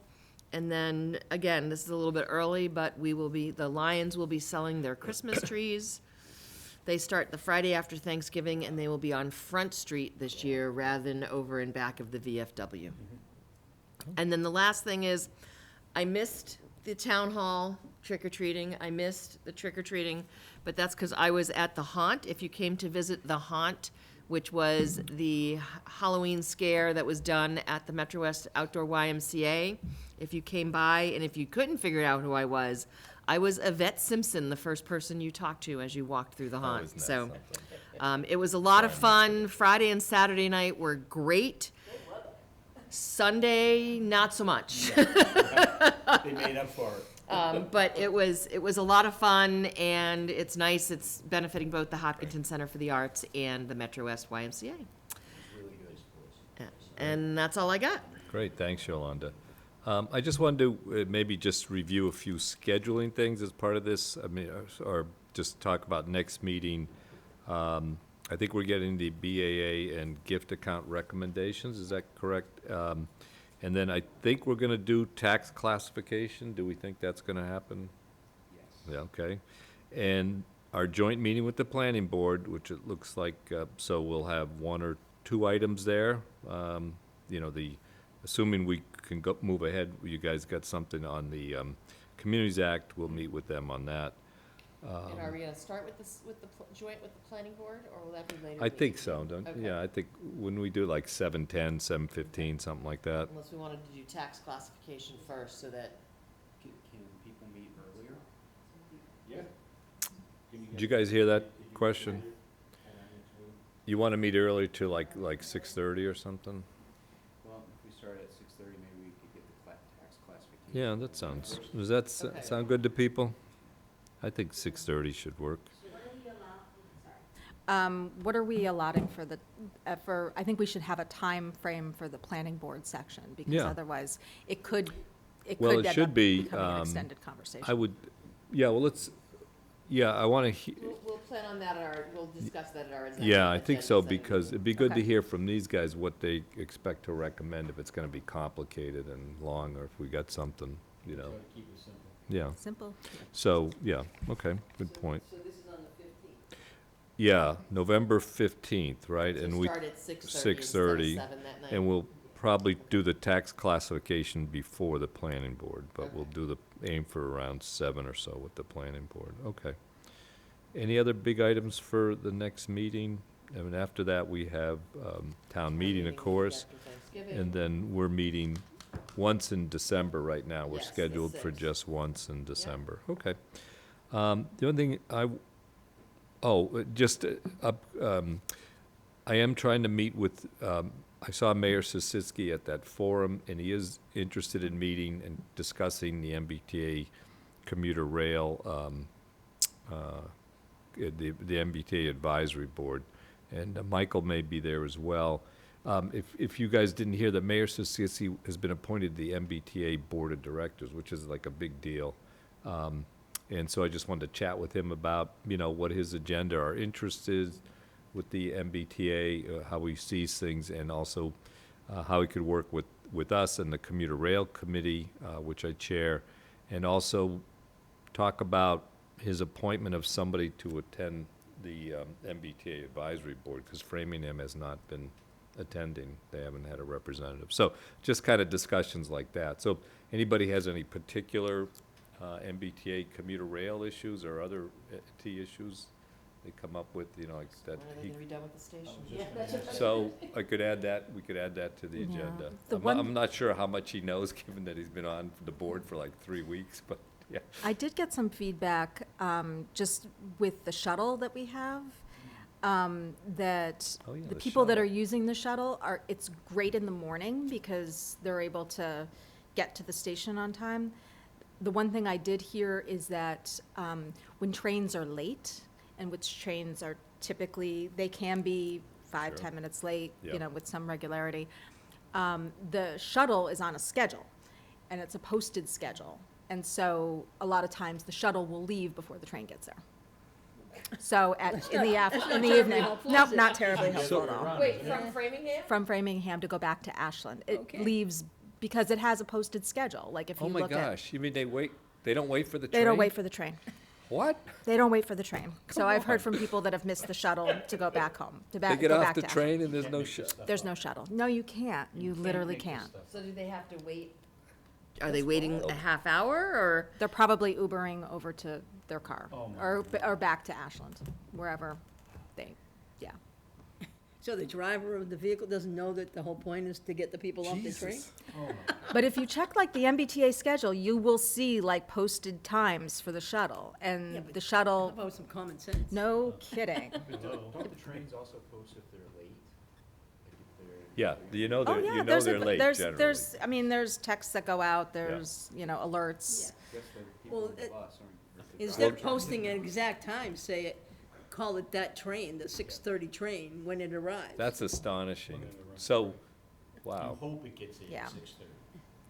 and then, again, this is a little bit early, but the Lions will be selling their Christmas trees. They start the Friday after Thanksgiving, and they will be on Front Street this year rather than over in back of the VFW. And then the last thing is, I missed the town hall trick-or-treating. I missed the trick-or-treating, but that's because I was at the Haunt. If you came to visit the Haunt, which was the Halloween scare that was done at the Metro West Outdoor YMCA, if you came by and if you couldn't figure out who I was Yvette Simpson, the first person you talked to as you walked through the Haunt. isn't that So something? it was a lot of fun. Friday and Saturday night were great. Sunday, not so much. They made up for it. But it was a lot of fun, and it's nice. It's benefiting both the Hopkinton Center for the Arts and the Metro West YMCA. And that's all I got. Great, thanks, Yolanda. I just wanted to maybe just review a few scheduling things as part of this, I mean, or just talk about next meeting. I think we're getting the BAA and gift account recommendations, is that correct? And then I think we're gonna do tax classification. Do we think that's gonna happen? Yes. Yeah, okay. And our joint meeting with the planning board, which it looks like, so we'll have one or two items there. You know, assuming we can move ahead, you guys got something on the Communities Act, we'll meet with them on that. And are we gonna start with joint with the planning board, or will that be later? I think so, don't, Okay. yeah, I think, when we do like 7:10, 7:15, something like that. Unless we wanted to do tax classification first, so that, Can people meet earlier? Yeah. Did you guys hear that question? You wanna meet early to like 6:30 or something? Well, if we start at 6:30, maybe we could get the tax classification. Yeah, that sounds, does that Okay. sound good to people? I think 6:30 should work. What are we allotting for I think we should have a time frame for the planning board section, because Yeah. otherwise it could Well, it end should up be, becoming an extended conversation. I would, yeah, well, I wanna, we'll plan on that we'll discuss that at our executive. yeah, I think so, agenda setting because meeting. it'd be good to Okay. hear from these guys what they expect to recommend, if it's gonna be complicated and long, or if we got something, you know, Keep it simple. yeah. Simple. So, yeah, okay, good point. So this is on the 15th. Yeah, November 15th, right? So And we, start at 6:30 6:30, instead of 7 that night. and we'll probably do the tax classification before the planning board, but we'll Okay. aim for around 7 or so with the planning board. Okay. Any other big items for the next meeting? I mean, after that, we have town meeting, of course, After Thanksgiving. and then we're meeting once in December right now. We're Yes, the scheduled for 6th. just once in December. Okay. The only thing I am trying to meet with, I saw Mayor Sisitsky at that forum, and he is interested in meeting and discussing the MBTA commuter rail the MBTA Advisory Board, and Michael may be there as well. If you guys didn't hear, that Mayor Sisisi has been appointed to the MBTA Board of Directors, which is like a big deal. And so I just wanted to chat with him about, what his agenda, our interest is with the MBTA, how he sees things, and also how he could work with us and the Commuter Rail Committee, which I chair, and also talk about his appointment of somebody to attend the MBTA Advisory Board, because Framingham has not been attending. They haven't had a representative. So just kind of discussions like that. So anybody has any particular MBTA commuter rail issues or other T issues they come up with, like that? When are they gonna be done with the station? So I could add that, we could add that to the agenda. The I'm not sure how much he knows, given that he's been on the board for like 3 weeks, but yeah. I did get some feedback, just with the shuttle that we have, that Oh, yeah, the the people that shuttle. are using the shuttle it's great in the morning because they're able to get to the station on time. The one thing I did hear is that, when trains are late, and which trains are typically, they can be 5, 10 minutes late, Yep. with some regularity. The shuttle is on a schedule, and it's a posted schedule. And so a lot of times the shuttle will leave before the train gets there. So in the evening, nope, not terribly helpful at all. Wait, from Framingham? From Framingham to go back to Ashland. It Okay. leaves, because it has a posted schedule, like if you Oh my look at. gosh, you mean they don't wait for the train? They don't wait for the train. What? They don't wait for the train. So I've heard from people that have missed the shuttle to go back home, They go get back off the to Ashland. train and there's no shut? There's no shuttle. No, you can't. You literally can't. So do they have to wait? Are they waiting a half hour, or? They're probably Ubering over to their car, Oh, my or back to Ashland, wherever they, yeah. So the driver of the vehicle doesn't know that the whole point is to get the people off the train? But if you check like the MBTA schedule, you will see like posted times for the shuttle, Yeah, and but the How shuttle, about some common sense? no kidding. Don't the trains also post if they're late? Yeah, Oh, they're, yeah, they're late generally. there's, I mean, there's texts that go out, there's, alerts. Well, instead of posting an exact time, say, call it that train, the 6:30 train, when it arrives. That's astonishing. So, wow. hope it gets there Yeah. at 6:30.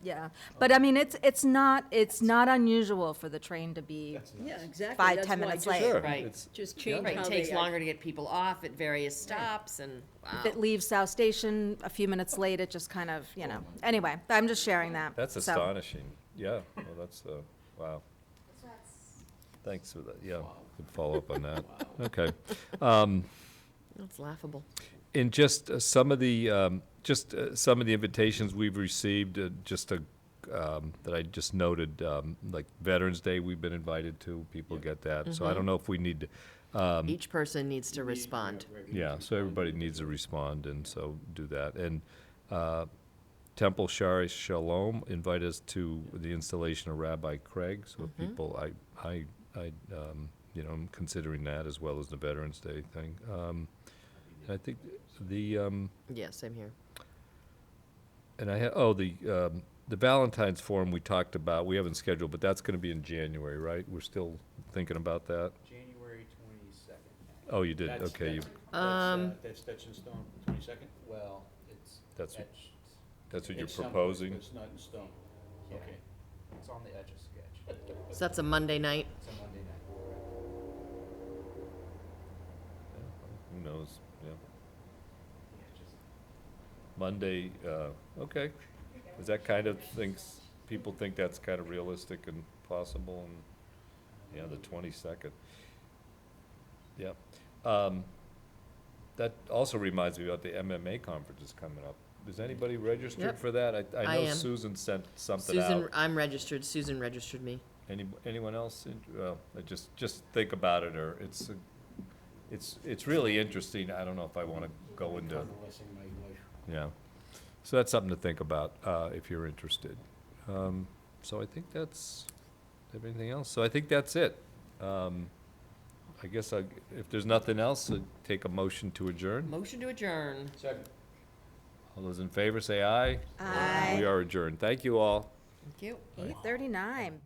Yeah, but I mean, it's not unusual for the train to be, Yeah, exactly. 5, That's 10 why minutes just- late. Sure. Right. it's- Just change Right, how it they. takes longer to get people off at various stops, and, wow. if it leaves South Station a few minutes late, it just kind of, anyway, I'm just sharing that. That's So- astonishing. Yeah, well, that's, wow. Thanks for that, yeah, good follow-up on that. Okay. That's laughable. And just some of the invitations we've received, that I just noted, like Veterans Day, we've been invited to, people get that. So I don't know if we need to, Each person needs to respond. yeah, so everybody needs to respond, and so do that. And Temple Shari Shalom invite us to the installation of Rabbi Craig, so if people, I'm considering that as well as the Veterans Day thing. And I think Yeah, same here. and the Valentine's Forum we talked about, we haven't scheduled, but that's gonna be in January, right? We're still thinking about that? January 22nd. Oh, you did, okay, That's in stone, 22nd? Well, it's That's- etched. that's what you're It's somewhere, proposing? but it's not in stone. Yeah. Okay. It's on the edge of sketch. So that's a Monday night. It's a Monday night. Who knows, yeah. Yeah, just Monday, okay. Is that kind of people think that's kind of realistic and possible, and, yeah, the 22nd. Yeah. That also reminds me about the MMA conference is coming up. Is anybody registered Yep. for that? I I know am. Susan sent something Susan, out. I'm registered. Susan registered me. Anyone else? Well, just think about it, or it's really interesting. I don't know if I want to go into, Convalescing my wife. yeah. So that's something to think about, if you're interested. So I think that's, everything else. So I think that's it. I guess if there's nothing else, I'd take a motion to adjourn. Motion to adjourn. Second. All those in favor say aye. Aye. We are adjourned. Thank you all. Thank you. 8:39.